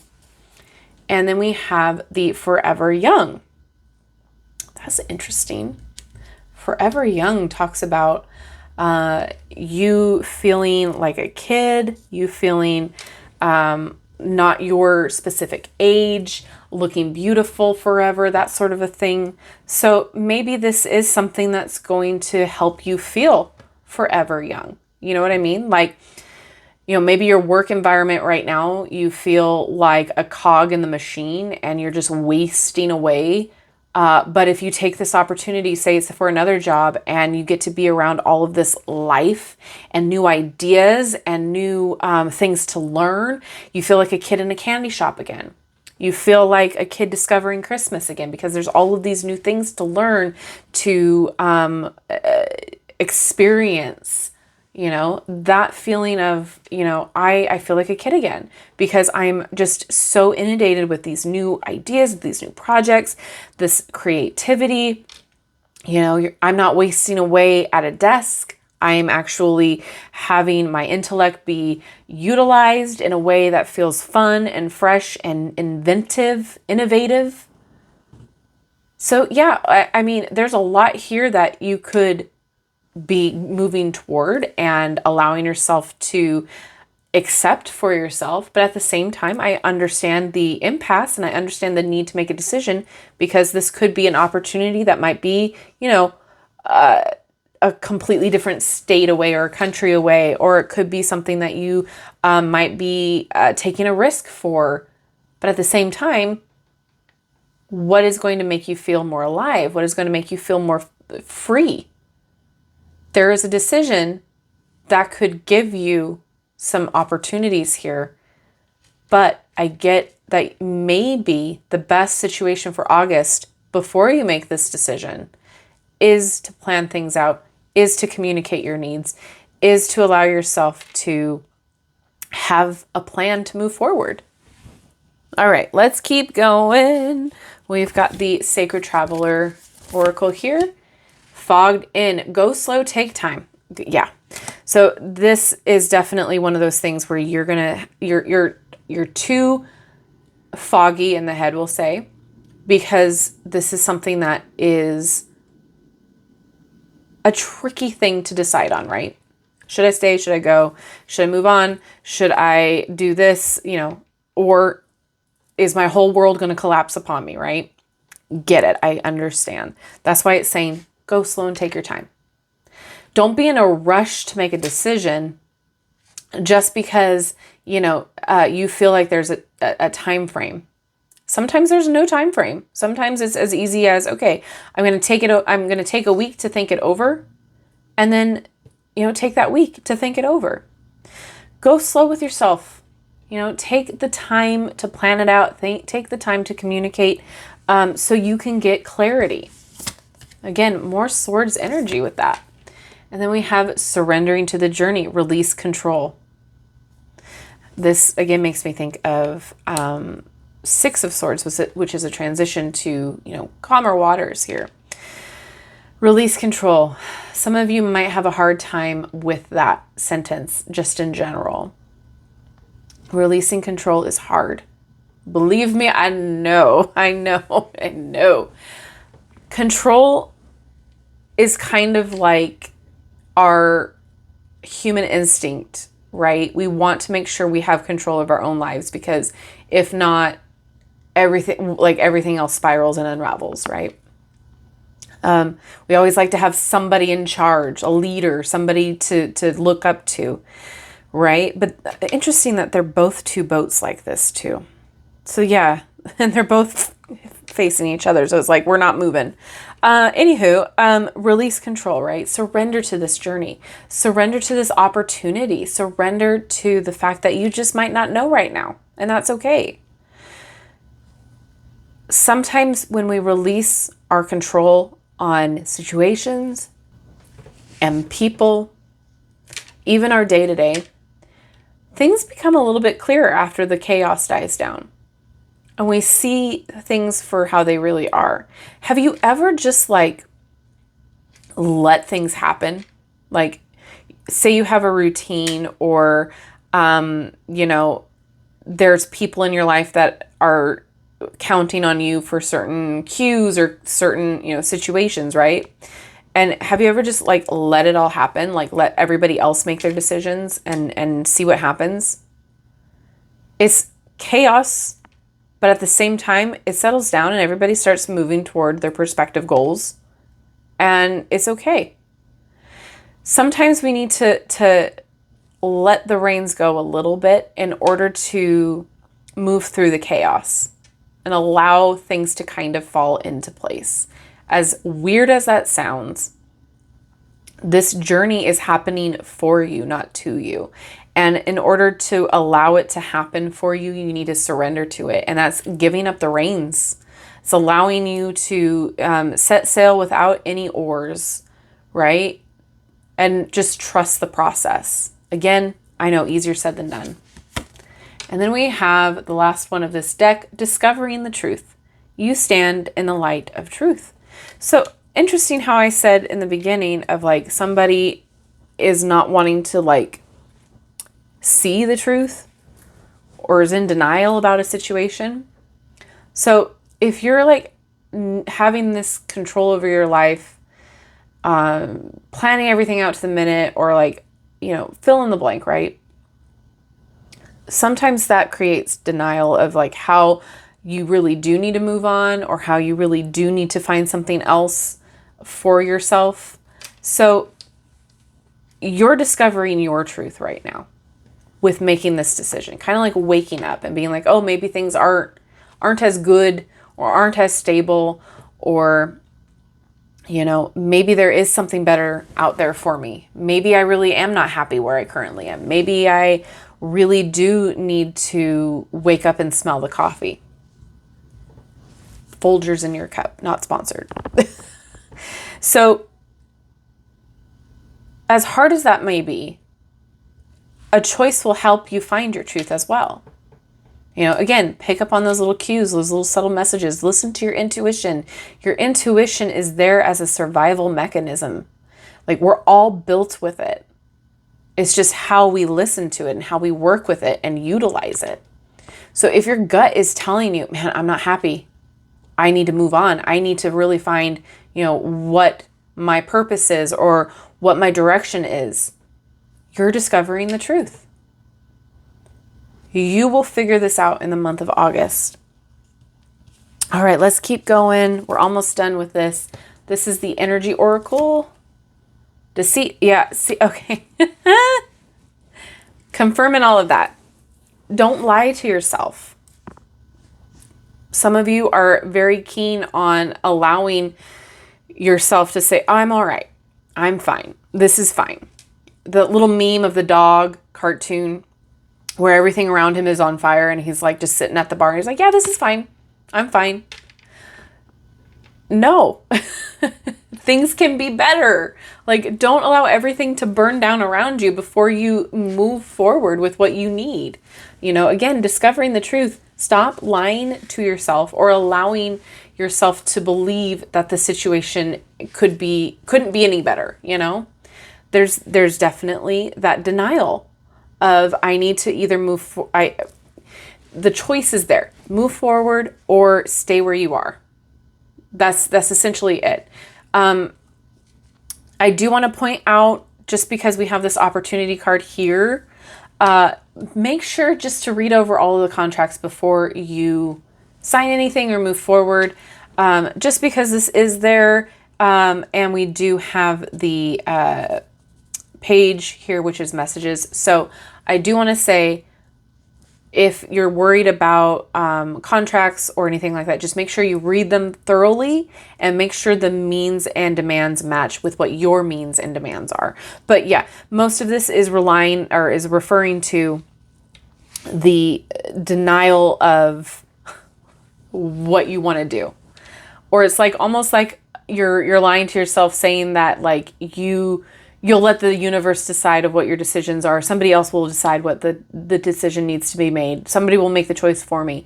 And then we have the Forever Young. That's interesting. Forever Young talks about you feeling like a kid, you feeling not your specific age, looking beautiful forever, that sort of a thing. So maybe this is something that's going to help you feel forever young. You know what I mean? Like, maybe your work environment right now, you feel like a cog in the machine and you're just wasting away. But if you take this opportunity, say it's for another job, and you get to be around all of this life and new ideas and new things to learn, you feel like a kid in a candy shop again. You feel like a kid discovering Christmas again, because there's all of these new things to learn, to experience. That feeling of, I feel like a kid again, because I'm just so inundated with these new ideas, these new projects, this creativity. I'm not wasting away at a desk. I'm actually having my intellect be utilized in a way that feels fun and fresh and innovative. So yeah, I mean, there's a lot here that you could be moving toward and allowing yourself to accept for yourself. But at the same time, I understand the impasse and I understand the need to make a decision, because this could be an opportunity that might be, a completely different state away or a country away, or it could be something that you might be taking a risk for. But at the same time, what is going to make you feel more alive? What is going to make you feel more free? There is a decision that could give you some opportunities here, but I get that maybe the best situation for August before you make this decision is to plan things out, is to communicate your needs, is to allow yourself to have a plan to move forward. All right, let's keep going. We've got the Sacred Traveler Oracle here. Fogged in, go slow, take time. Yeah. So this is definitely one of those things where you're too foggy in the head, we'll say, because this is something that is a tricky thing to decide on, right? Should I stay? Should I go? Should I move on? Should I do this? Or is my whole world going to collapse upon me, right? Get it. I understand. That's why it's saying, go slow and take your time. Don't be in a rush to make a decision just because, you feel like there's a time frame. Sometimes there's no time frame. Sometimes it's as easy as, okay, I'm going to take a week to think it over, and then, take that week to think it over. Go slow with yourself. Take the time to plan it out. Take the time to communicate, so you can get clarity. Again, more swords energy with that. And then we have surrendering to the journey, release control. This again makes me think of Six of Swords, which is a transition to, calmer waters here. Release control. Some of you might have a hard time with that sentence just in general. Releasing control is hard. Believe me, I know. Control is kind of like our human instinct, right? We want to make sure we have control of our own lives, because if not, everything else spirals and unravels, right? We always like to have somebody in charge, a leader, somebody to look up to, right? But interesting that they're both two boats like this too. So yeah, and they're both facing each other. So it's like, we're not moving. Release control, right? Surrender to this journey. Surrender to this opportunity. Surrender to the fact that you just might not know right now. And that's okay. Sometimes when we release our control on situations and people, even our day-to-day, things become a little bit clearer after the chaos dies down. And we see things for how they really are. Have you ever just let things happen? Like, say you have a routine, or, there's people in your life that are counting on you for certain cues or certain, situations, right? And have you ever just let it all happen? Let everybody else make their decisions and see what happens? It's chaos. But at the same time, it settles down and everybody starts moving toward their prospective goals. And it's okay. Sometimes we need to let the reins go a little bit in order to move through the chaos and allow things to kind of fall into place. As weird as that sounds, this journey is happening for you, not to you. And in order to allow it to happen for you, you need to surrender to it. And that's giving up the reins. It's allowing you to set sail without any oars, right? And just trust the process. Again, I know, easier said than done. And then we have the last one of this deck, Discovering the Truth. You stand in the light of truth. So interesting how I said in the beginning of like somebody is not wanting to like see the truth or is in denial about a situation. So if you're like having this control over your life, planning everything out to the minute, or like, you know, fill in the blank, right? Sometimes that creates denial of like how you really do need to move on, or how you really do need to find something else for yourself. So you're discovering your truth right now with making this decision, kind of like waking up and being like, oh, maybe things aren't as good or aren't as stable, or, you know, maybe there is something better out there for me. Maybe I really am not happy where I currently am. Maybe I really do need to wake up and smell the coffee. Folgers in your cup, not sponsored. So as hard as that may be, a choice will help you find your truth as well. You know, again, pick up on those little cues, those little subtle messages. Listen to your intuition. Your intuition is there as a survival mechanism. Like, we're all built with it. It's just how we listen to it and how we work with it and utilize it. So if your gut is telling you, man, I'm not happy, I need to move on, I need to really find, you know, what my purpose is or what my direction is, you're discovering the truth. You will figure this out in the month of August. All right, let's keep going. We're almost done with this. This is the Energy Oracle. Deceit. Yeah, see, okay. Confirming all of that. Don't lie to yourself. Some of you are very keen on allowing yourself to say, I'm all right. I'm fine. This is fine. The little meme of the dog cartoon where everything around him is on fire and he's like just sitting at the bar and he's like, yeah, this is fine. I'm fine. No, things can be better. Like, don't allow everything to burn down around you before you move forward with what you need. You know, again, discovering the truth. Stop lying to yourself or allowing yourself to believe that the situation couldn't be any better. You know, there's definitely that denial of, I need to either the choice is there, move forward or stay where you are. That's essentially it. I do want to point out, just because we have this opportunity card here, make sure just to read over all of the contracts before you sign anything or move forward. Just because this is there, and we do have the page here, which is messages. So I do want to say, if you're worried about contracts or anything like that, just make sure you read them thoroughly and make sure the means and demands match with what your means and demands are. But yeah, most of this is referring to the denial of what you want to do. Or it's like almost like you're lying to yourself, saying that like you'll let the universe decide of what your decisions are. Somebody else will decide what the decision needs to be made. Somebody will make the choice for me.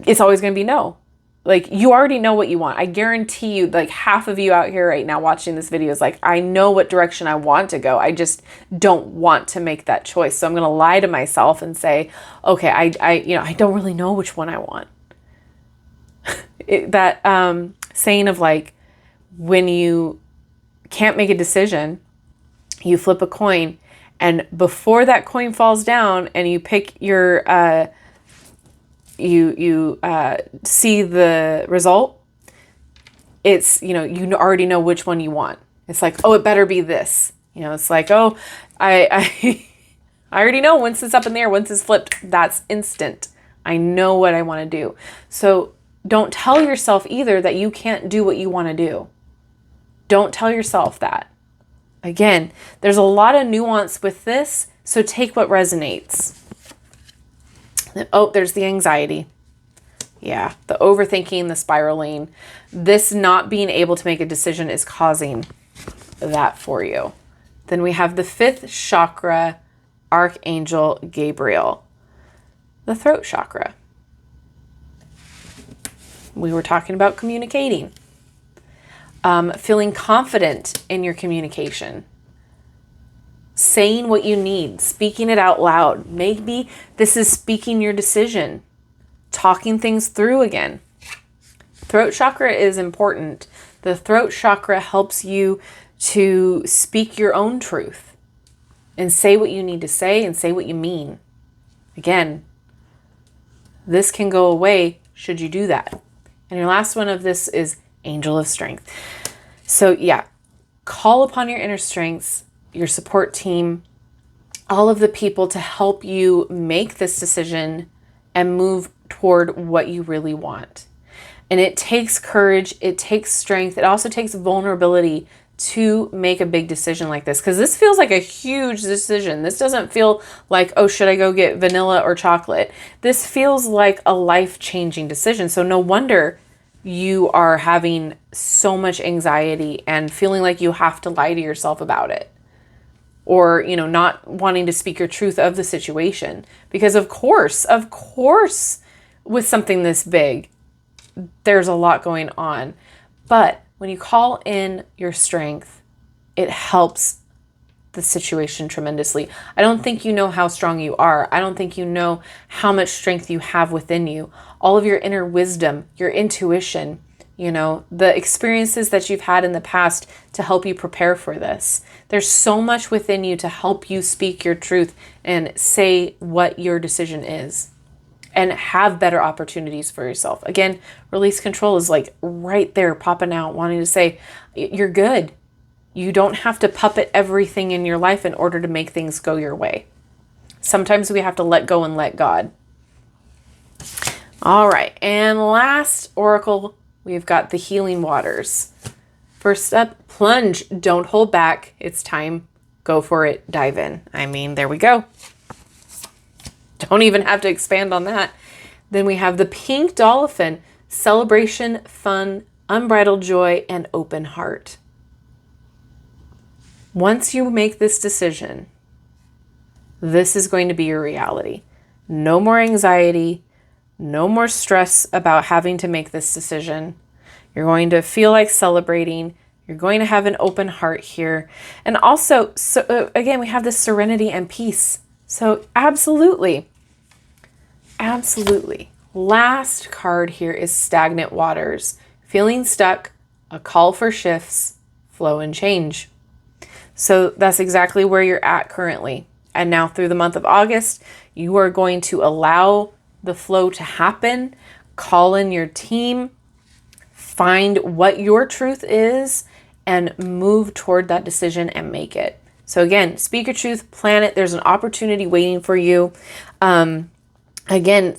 It's always going to be no. Like, you already know what you want. I guarantee you, like, half of you out here right now watching this video is like, I know what direction I want to go. I just don't want to make that choice. So I'm going to lie to myself and say, okay, I don't really know which one I want. That saying of like, when you can't make a decision, you flip a coin, and before that coin falls down and you pick your you see the result, it's, you know, you already know which one you want. It's like, oh, it better be this. You know, it's like, oh, I I already know once it's up in the air, once it's flipped, that's instant. I know what I want to do. So don't tell yourself either that you can't do what you want to do. Don't tell yourself that. Again, there's a lot of nuance with this, so take what resonates. Oh, there's the anxiety. Yeah, the overthinking, the spiraling. This not being able to make a decision is causing that for you. Then we have the 5th chakra, Archangel Gabriel, the throat chakra. We were talking about communicating. Feeling confident in your communication. Saying what you need, speaking it out loud. Maybe this is speaking your decision, talking things through again. Throat chakra is important. The throat chakra helps you to speak your own truth and say what you need to say and say what you mean. Again, this can go away should you do that. And your last one of this is Angel of Strength. So yeah, call upon your inner strengths, your support team, all of the people to help you make this decision and move toward what you really want. And it takes courage, it takes strength, it also takes vulnerability to make a big decision like this, because this feels like a huge decision. This doesn't feel like, oh, should I go get vanilla or chocolate? This feels like a life-changing decision. So no wonder you are having so much anxiety and feeling like you have to lie to yourself about it. Or, you know, not wanting to speak your truth of the situation. Because of course, with something this big, there's a lot going on. But when you call in your strength, it helps the situation tremendously. I don't think you know how strong you are. I don't think you know how much strength you have within you. All of your inner wisdom, your intuition, you know, the experiences that you've had in the past to help you prepare for this. There's so much within you to help you speak your truth and say what your decision is and have better opportunities for yourself. Again, release control is like right there popping out, wanting to say, you're good. You don't have to puppet everything in your life in order to make things go your way. Sometimes we have to let go and let God. All right, and last oracle, we've got the healing waters. First up, plunge, don't hold back. It's time, go for it, dive in. I mean, there we go. Don't even have to expand on that. Then we have the pink dolphin, celebration, fun, unbridled joy, and open heart. Once you make this decision, this is going to be your reality. No more anxiety, no more stress about having to make this decision. You're going to feel like celebrating. You're going to have an open heart here. And also, again, we have this serenity and peace. So absolutely. Last card here is stagnant waters. Feeling stuck, a call for shifts, flow and change. So that's exactly where you're at currently. And now through the month of August, you are going to allow the flow to happen, call in your team, find what your truth is, and move toward that decision and make it. So again, speak your truth, plan it. There's an opportunity waiting for you. Again,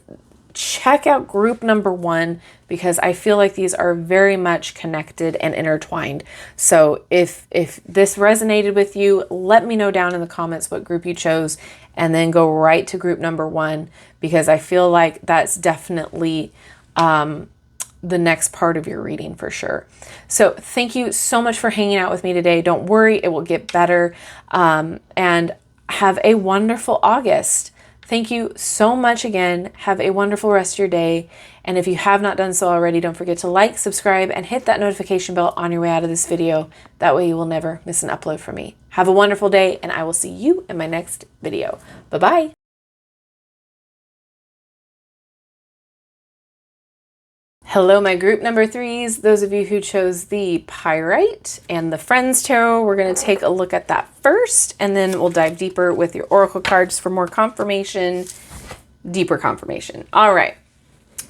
check out group number 1 because I feel like these are very much connected and intertwined. So if this resonated with you, let me know down in the comments what group you chose and then go right to group number 1 because I feel like that's definitely the next part of your reading for sure. So thank you so much for hanging out with me today. Don't worry, it will get better. And have a wonderful August. Thank you so much again. Have a wonderful rest of your day. And if you have not done so already, don't forget to like, subscribe, and hit that notification bell on your way out of this video. That way you will never miss an upload from me. Have a wonderful day, and I will see you in my next video. Bye-bye. Hello, my group number 3s. Those of you who chose the Pyrite and the Friends Tarot, we're going to take a look at that first, and then we'll dive deeper with your Oracle cards for more confirmation, deeper confirmation. All right.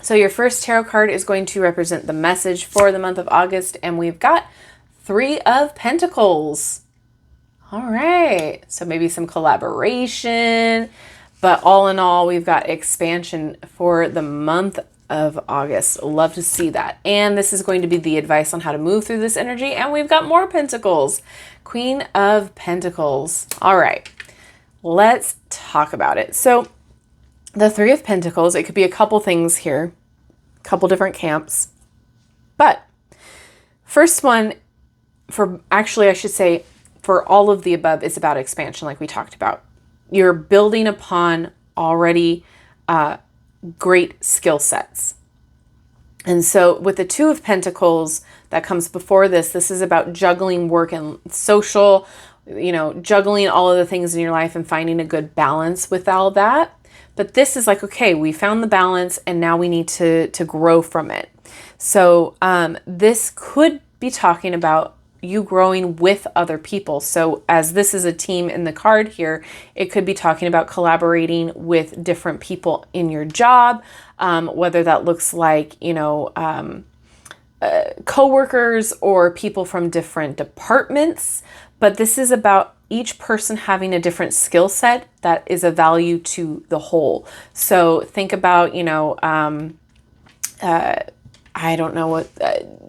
So your first tarot card is going to represent the message for the month of August, and we've got Three of Pentacles. All right. So maybe some collaboration, but all in all, we've got expansion for the month of August. Love to see that. And this is going to be the advice on how to move through this energy. And we've got more Pentacles. Queen of Pentacles. All right. Let's talk about it. So the Three of Pentacles, it could be a couple things here, a couple different camps. But first one, I should say, for all of the above, is about expansion, like we talked about. You're building upon already great skill sets. And so with the Two of Pentacles that comes before this, this is about juggling work and social, juggling all of the things in your life and finding a good balance with all that. But this is like, okay, we found the balance and now we need to grow from it. So this could be talking about you growing with other people. So as this is a team in the card here, it could be talking about collaborating with different people in your job, whether that looks like, coworkers or people from different departments. But this is about each person having a different skill set that is of value to the whole. So think about, I don't know what,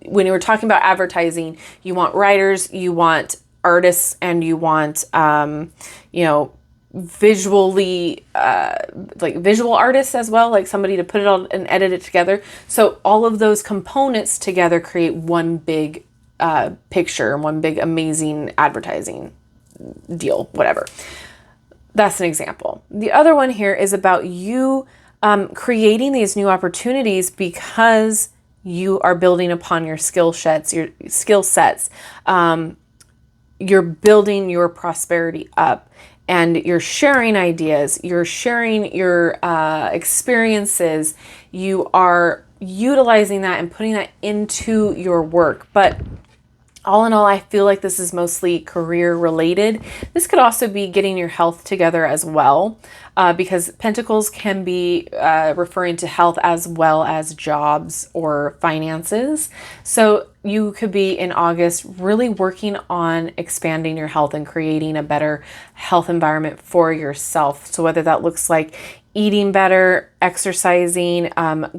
when you were talking about advertising, you want writers, you want artists, and you want, visually, like visual artists as well, like somebody to put it all and edit it together. So all of those components together create one big picture and one big amazing advertising deal, whatever. That's an example. The other one here is about you creating these new opportunities because you are building upon your skill sets, you're building your prosperity up, and you're sharing ideas, you're sharing your experiences, you are utilizing that and putting that into your work. But all in all, I feel like this is mostly career related. This could also be getting your health together as well, because Pentacles can be referring to health as well as jobs or finances. So you could be in August really working on expanding your health and creating a better health environment for yourself. So whether that looks like eating better, exercising,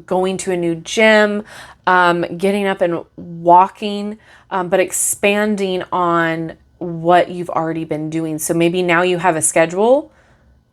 going to a new gym, getting up and walking, but expanding on what you've already been doing. So maybe now you have a schedule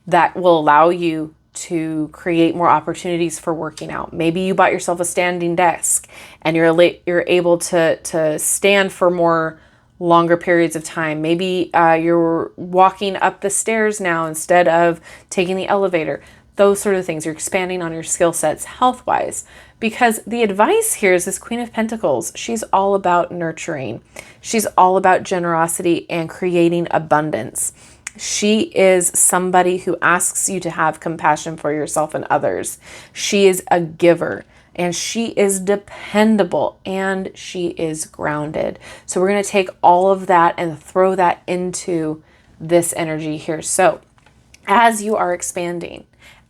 that will allow you to create more opportunities for working out. Maybe you bought yourself a standing desk and you're able to stand for more longer periods of time. Maybe you're walking up the stairs now instead of taking the elevator. Those sort of things. You're expanding on your skill sets health-wise. Because the advice here is this Queen of Pentacles. She's all about nurturing. She's all about generosity and creating abundance. She is somebody who asks you to have compassion for yourself and others. She is a giver, and she is dependable, and she is grounded. So we're going to take all of that and throw that into this energy here. So as you are expanding,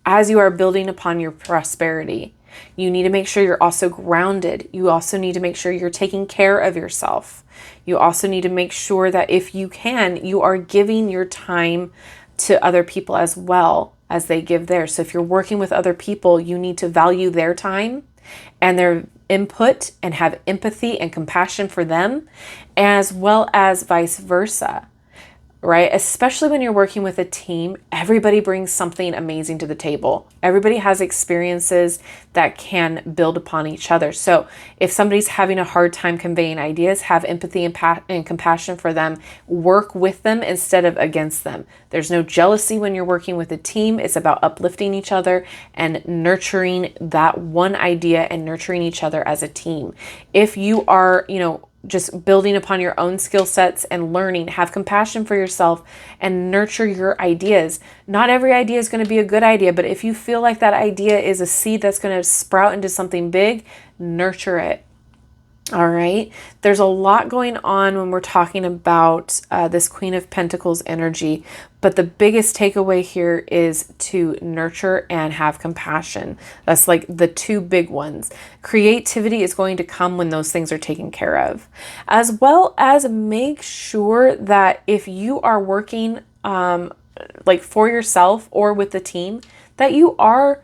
as you are building upon your prosperity, you need to make sure you're also grounded. You also need to make sure you're taking care of yourself. You also need to make sure that if you can, you are giving your time to other people as well as they give theirs. So if you're working with other people, you need to value their time and their input and have empathy and compassion for them, as well as vice versa. Right? Especially when you're working with a team, everybody brings something amazing to the table. Everybody has experiences that can build upon each other. So if somebody's having a hard time conveying ideas, have empathy and compassion for them. Work with them instead of against them. There's no jealousy when you're working with a team. It's about uplifting each other and nurturing that one idea and nurturing each other as a team. If you are, just building upon your own skill sets and learning, have compassion for yourself and nurture your ideas. Not every idea is going to be a good idea, but if you feel like that idea is a seed that's going to sprout into something big, nurture it. All right. There's a lot going on when we're talking about this Queen of Pentacles energy, but the biggest takeaway here is to nurture and have compassion. That's like the two big ones. Creativity is going to come when those things are taken care of, as well as make sure that if you are working like for yourself or with the team, that you are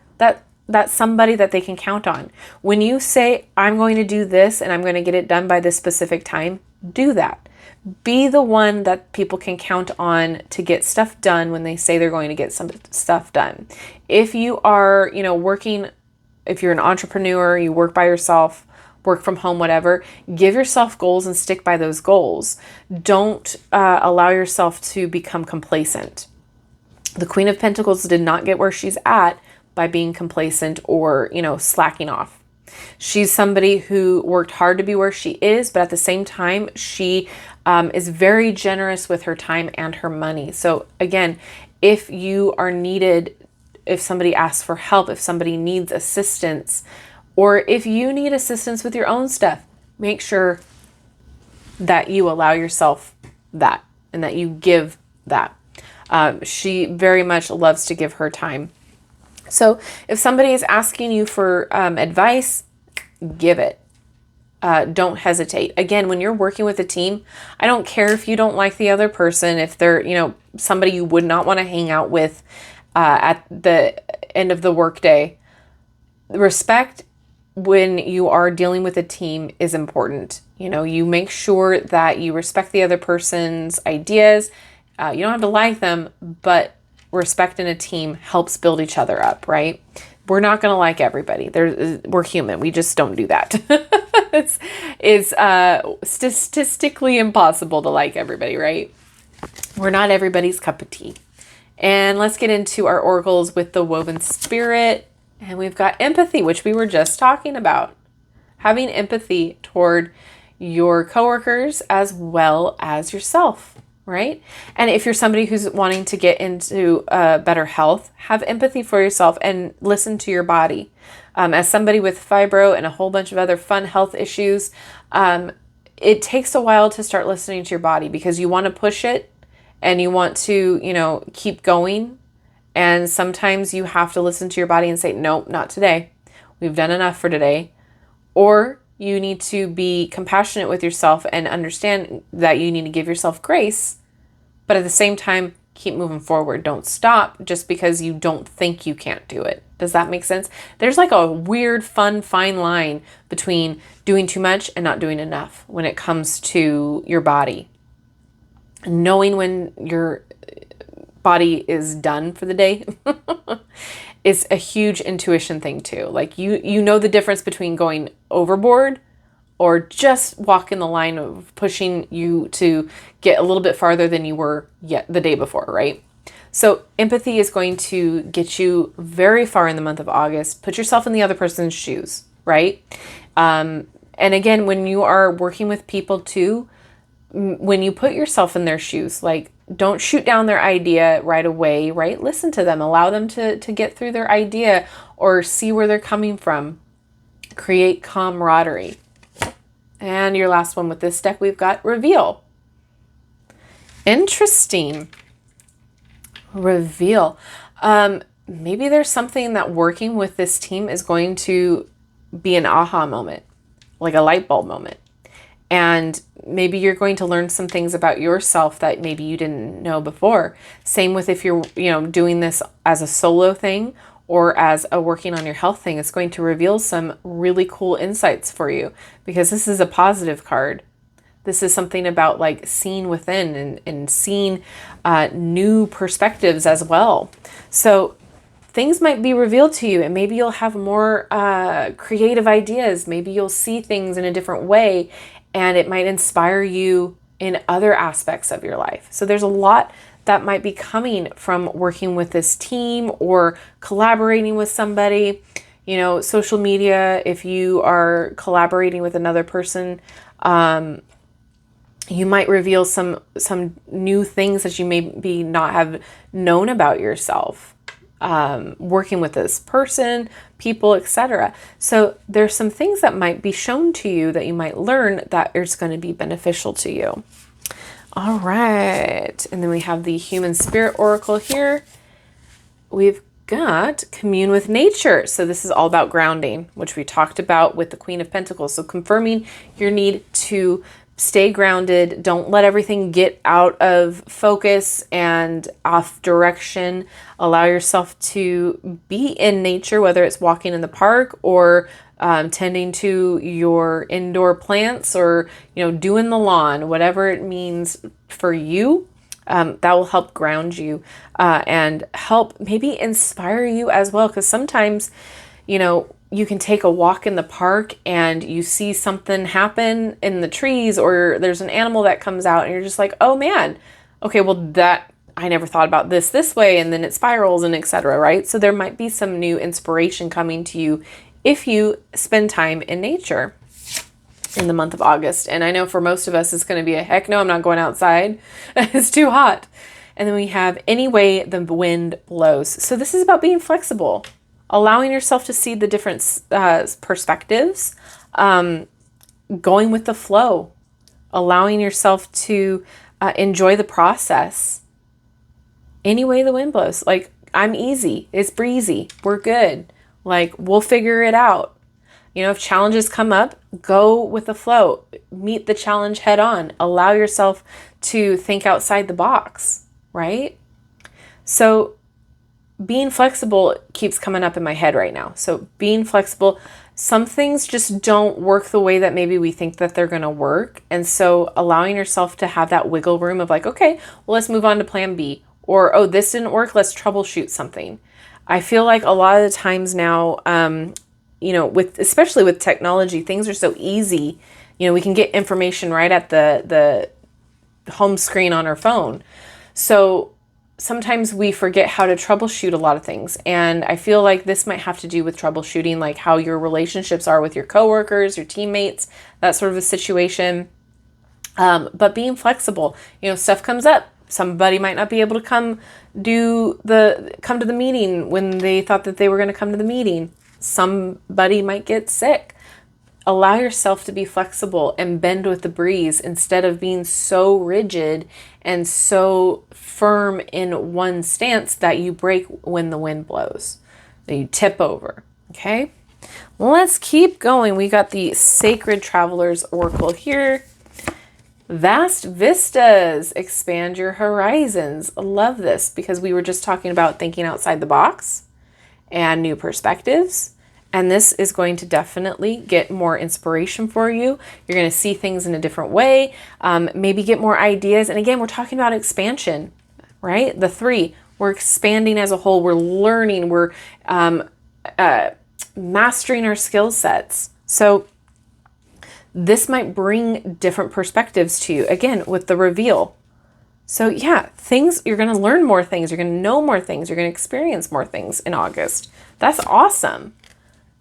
that's somebody that they can count on. When you say, I'm going to do this and I'm going to get it done by this specific time, do that. Be the one that people can count on to get stuff done when they say they're going to get some stuff done. If you are, working, if you're an entrepreneur, you work by yourself, work from home, whatever, give yourself goals and stick by those goals. Don't allow yourself to become complacent. The Queen of Pentacles did not get where she's at by being complacent or, slacking off. She's somebody who worked hard to be where she is, but at the same time, she is very generous with her time and her money. So again, if you are needed, if somebody asks for help, if somebody needs assistance, or if you need assistance with your own stuff, make sure that you allow yourself that and that you give that. She very much loves to give her time. So if somebody is asking you for advice, give it. Don't hesitate. Again, when you're working with a team, I don't care if you don't like the other person, if they're, somebody you would not want to hang out with at the end of the workday. Respect when you are dealing with a team is important. You make sure that you respect the other person's ideas. You don't have to like them, but respect in a team helps build each other up, right? We're not going to like everybody. We're human. We just don't do that. It's statistically impossible to like everybody, right? We're not everybody's cup of tea. And let's get into our oracles with the woven spirit. And we've got empathy, which we were just talking about. Having empathy toward your coworkers as well as yourself. Right? And if you're somebody who's wanting to get into better health, have empathy for yourself and listen to your body. As somebody with fibro and a whole bunch of other fun health issues, it takes a while to start listening to your body because you want to push it and you want to, keep going. And sometimes you have to listen to your body and say, nope, not today. We've done enough for today. Or you need to be compassionate with yourself and understand that you need to give yourself grace, but at the same time, keep moving forward. Don't stop just because you don't think you can't do it. Does that make sense? There's like a weird, fun, fine line between doing too much and not doing enough when it comes to your body. Knowing when your body is done for the day is a huge intuition thing too. Like you know the difference between going overboard or just walking the line of pushing you to get a little bit farther than you were yet the day before, right? So empathy is going to get you very far in the month of August. Put yourself in the other person's shoes, right? And again, when you are working with people too, when you put yourself in their shoes, like don't shoot down their idea right away, right? Listen to them, allow them to get through their idea or see where they're coming from. Create camaraderie. And your last one with this deck, we've got reveal. Interesting. Reveal. Maybe there's something that working with this team is going to be an aha moment, like a light bulb moment. And maybe you're going to learn some things about yourself that maybe you didn't know before. Same with if you're, doing this as a solo thing or as a working on your health thing, it's going to reveal some really cool insights for you because this is a positive card. This is something about like seeing within and seeing new perspectives as well. So things might be revealed to you and maybe you'll have more creative ideas. Maybe you'll see things in a different way and it might inspire you in other aspects of your life. So there's a lot that might be coming from working with this team or collaborating with somebody. Social media, if you are collaborating with another person, you might reveal some new things that you maybe not have known about yourself. working with this person, people, etc. So there's some things that might be shown to you that you might learn that is going to be beneficial to you. All right. And then we have the Human Spirit Oracle here. We've got Commune with Nature. So this is all about grounding, which we talked about with the Queen of Pentacles. So confirming your need to stay grounded. Don't let everything get out of focus and off direction. Allow yourself to be in nature, whether it's walking in the park or tending to your indoor plants or, doing the lawn, whatever it means for you. That will help ground you and help maybe inspire you as well. Because sometimes, you can take a walk in the park and you see something happen in the trees, or there's an animal that comes out and you're just like, oh man, okay, well I never thought about this way, and then it spirals and etc. Right? So there might be some new inspiration coming to you if you spend time in nature in the month of August. And I know for most of us, it's going to be a heck no, I'm not going outside. It's too hot. And then we have Any Way the Wind Blows. So this is about being flexible, allowing yourself to see the different perspectives, going with the flow, allowing yourself to enjoy the process. Any way the wind blows. Like, I'm easy. It's breezy. We're good. Like, we'll figure it out. If challenges come up, go with the flow. Meet the challenge head on. Allow yourself to think outside the box, right? So being flexible keeps coming up in my head right now. So being flexible, some things just don't work the way that maybe we think that they're going to work. And so allowing yourself to have that wiggle room of like, okay, well, let's move on to plan B. Or, oh, this didn't work. Let's troubleshoot something. I feel like a lot of the times now, especially with technology, things are so easy. We can get information right at the home screen on our phone. So sometimes we forget how to troubleshoot a lot of things. And I feel like this might have to do with troubleshooting, like how your relationships are with your coworkers, your teammates, that sort of a situation. But being flexible, stuff comes up. Somebody might not be able to come to the meeting when they thought that they were going to come to the meeting. Somebody might get sick. Allow yourself to be flexible and bend with the breeze instead of being so rigid and so firm in one stance that you break when the wind blows, that you tip over. Okay, let's keep going. We got the Sacred Traveler's Oracle here. Vast vistas, expand your horizons. Love this because we were just talking about thinking outside the box and new perspectives. And this is going to definitely get more inspiration for you. You're going to see things in a different way, maybe get more ideas. And again, we're talking about expansion, right? The 3, we're expanding as a whole. We're learning, we're mastering our skill sets. So this might bring different perspectives to you, again, with the reveal. So yeah, you're going to learn more things. You're going to know more things. You're going to experience more things in August. That's awesome.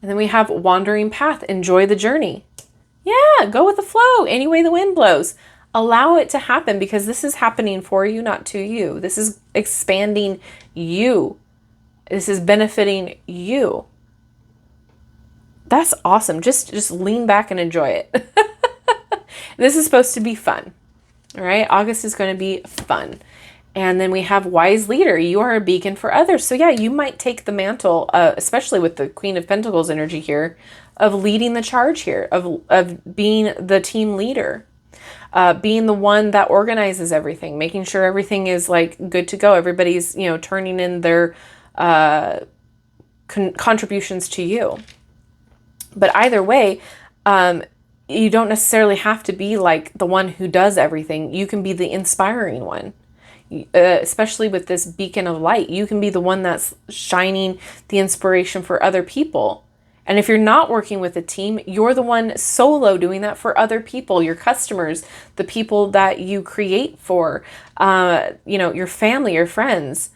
And then we have Wandering Path. Enjoy the journey. Yeah, go with the flow. Any way the wind blows. Allow it to happen because this is happening for you, not to you. This is expanding you. This is benefiting you. That's awesome. Just lean back and enjoy it. This is supposed to be fun. All right. August is going to be fun. And then we have Wise Leader. You are a beacon for others. So yeah, you might take the mantle, especially with the Queen of Pentacles energy here, of leading the charge here, of being the team leader, being the one that organizes everything, making sure everything is like good to go. Everybody's, turning in their contributions to you. But either way, you don't necessarily have to be like the one who does everything. You can be the inspiring one. Especially with this beacon of light, you can be the one that's shining the inspiration for other people. And if you're not working with a team, you're the one solo doing that for other people, your customers, the people that you create for, your family, your friends.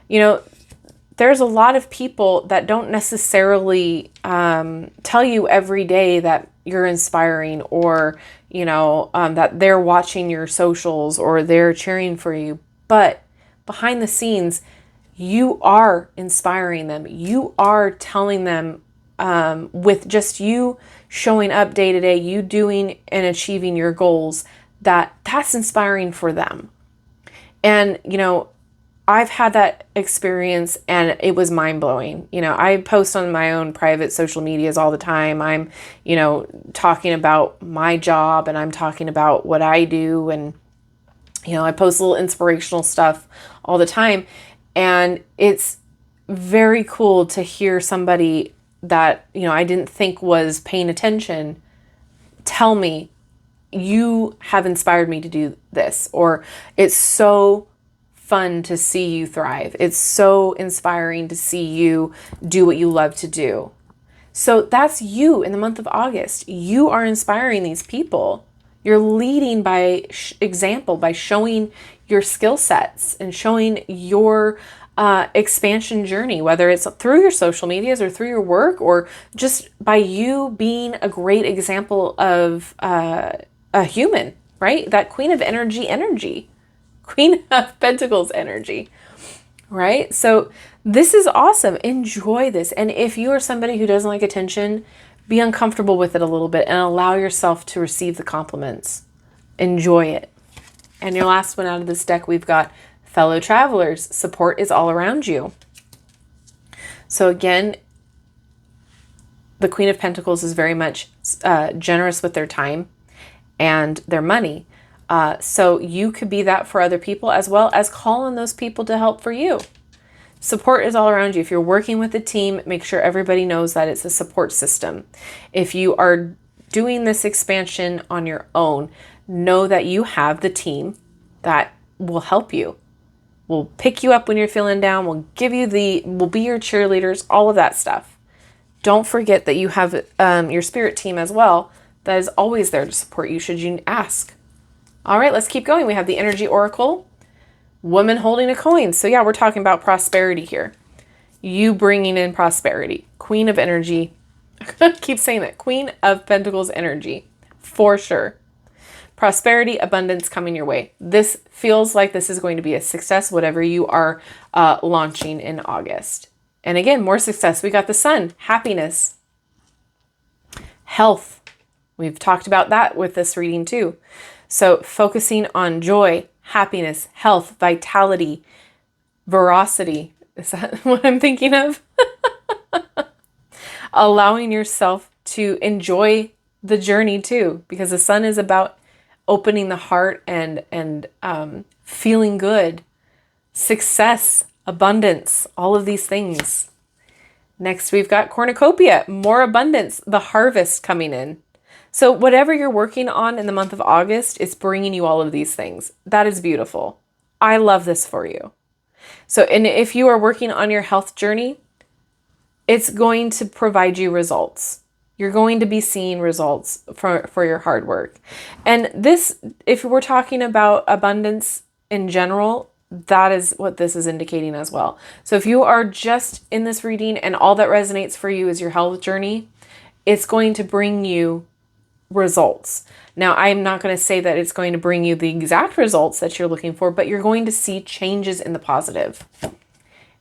There's a lot of people that don't necessarily tell you every day that you're inspiring or, that they're watching your socials or they're cheering for you. But behind the scenes, You are inspiring them. You are telling them with just you showing up day to day, you doing and achieving your goals, that's inspiring for them. And, I've had that experience and it was mind blowing. I post on my own private social medias all the time. I'm, talking about my job and I'm talking about what I do. And, I post little inspirational stuff all the time. And it's very cool to hear somebody that, I didn't think was paying attention tell me, you have inspired me to do this, or it's so fun to see you thrive. It's so inspiring to see you do what you love to do. So that's you in the month of August. You are inspiring these people. You're leading by example, by showing your skill sets and showing your expansion journey, whether it's through your social medias or through your work, or just by you being a great example of a human, right? That Queen of energy. Queen of Pentacles energy, right? So this is awesome. Enjoy this. And if you are somebody who doesn't like attention, be uncomfortable with it a little bit and allow yourself to receive the compliments. Enjoy it. And your last one out of this deck, we've got fellow travelers. Support is all around you. So again, the Queen of Pentacles is very much generous with their time and their money. So you could be that for other people, as well as call on those people to help for you. Support is all around you. If you're working with a team, make sure everybody knows that it's a support system. If you are doing this expansion on your own, know that you have the team that will help you. We'll pick you up when you're feeling down. We'll be your cheerleaders, all of that stuff. Don't forget that you have your spirit team as well that is always there to support you should you ask. All right, let's keep going. We have the Energy Oracle, woman holding a coin. So yeah, we're talking about prosperity here. You bringing in prosperity. Queen of energy. Keep saying that. Queen of Pentacles energy. For sure. Prosperity, abundance coming your way. This feels like this is going to be a success, whatever you are launching in August. And again, more success. We got the Sun, happiness, health. We've talked about that with this reading too. So focusing on joy, happiness, health, vitality, veracity. Is that what I'm thinking of? Allowing yourself to enjoy the journey too, because the Sun is about opening the heart and feeling good, success, abundance, all of these things. Next, we've got cornucopia, more abundance, the harvest coming in. So whatever you're working on in the month of August, it's bringing you all of these things. That is beautiful. I love this for you. So, and if you are working on your health journey, it's going to provide you results. You're going to be seeing results for your hard work. And this, if we're talking about abundance in general, that is what this is indicating as well. So if you are just in this reading and all that resonates for you is your health journey, it's going to bring you results. Now, I'm not going to say that it's going to bring you the exact results that you're looking for, but you're going to see changes in the positive.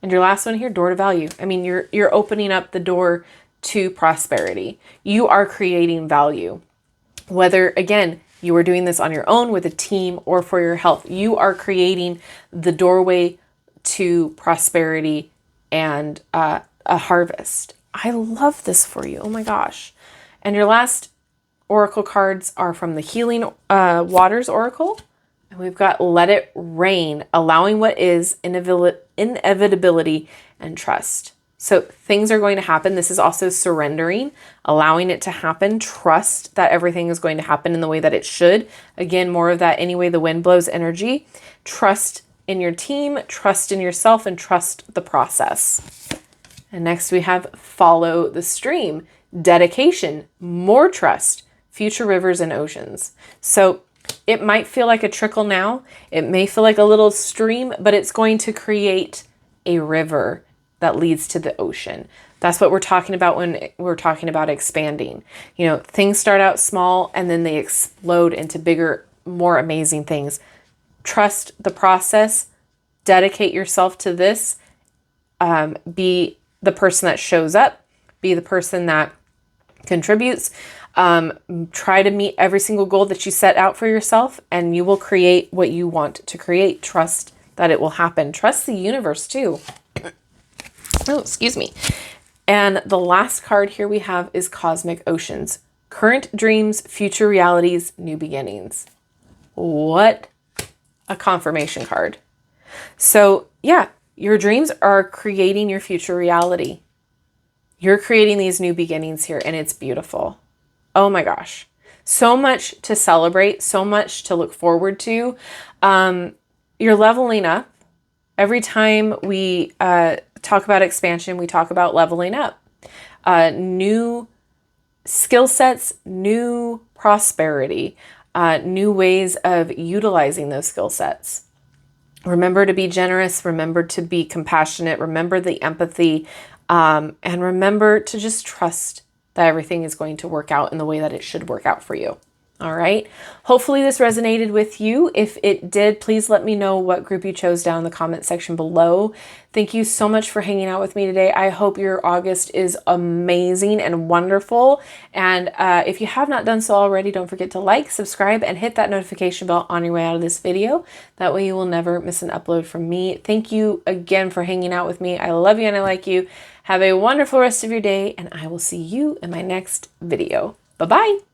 And your last one here, door to value. I mean, you're opening up the door to prosperity. You are creating value. Whether, again, you are doing this on your own with a team or for your health, you are creating the doorway to prosperity and a harvest. I love this for you. Oh my gosh. And your last oracle cards are from the Healing Waters Oracle. And we've got Let It Rain, allowing what is, inevitability, and trust. So things are going to happen. This is also surrendering, allowing it to happen. Trust that everything is going to happen in the way that it should. Again, more of that any way the wind blows energy. Trust in your team, trust in yourself, and trust the process. And next we have Follow the Stream, dedication, more trust, future rivers and oceans. So it might feel like a trickle now. It may feel like a little stream, but it's going to create a river that leads to the ocean. That's what we're talking about when we're talking about expanding. You know, things start out small and then they explode into bigger, more amazing things. Trust the process, dedicate yourself to this, Be the person that shows up, be the person that contributes. Try to meet every single goal that you set out for yourself, and you will create what you want to create. Trust that it will happen. Trust the universe too. Oh, excuse me. And the last card here we have is Cosmic Oceans. Current dreams, future realities, new beginnings. What a confirmation card. So yeah, your dreams are creating your future reality. You're creating these new beginnings here, and it's beautiful. Oh my gosh. So much to celebrate, so much to look forward to. You're leveling up. Every time we talk about expansion, we talk about leveling up. New skill sets, new prosperity, new ways of utilizing those skill sets. Remember to be generous. Remember to be compassionate. Remember the empathy. And remember to just trust that everything is going to work out in the way that it should work out for you. All right. Hopefully this resonated with you. If it did, please let me know what group you chose down in the comment section below. Thank you so much for hanging out with me today. I hope your August is amazing and wonderful. And if you have not done so already, don't forget to like, subscribe, and hit that notification bell on your way out of this video. That way you will never miss an upload from me. Thank you again for hanging out with me. I love you and I like you. Have a wonderful rest of your day, and I will see you in my next video. Bye-bye.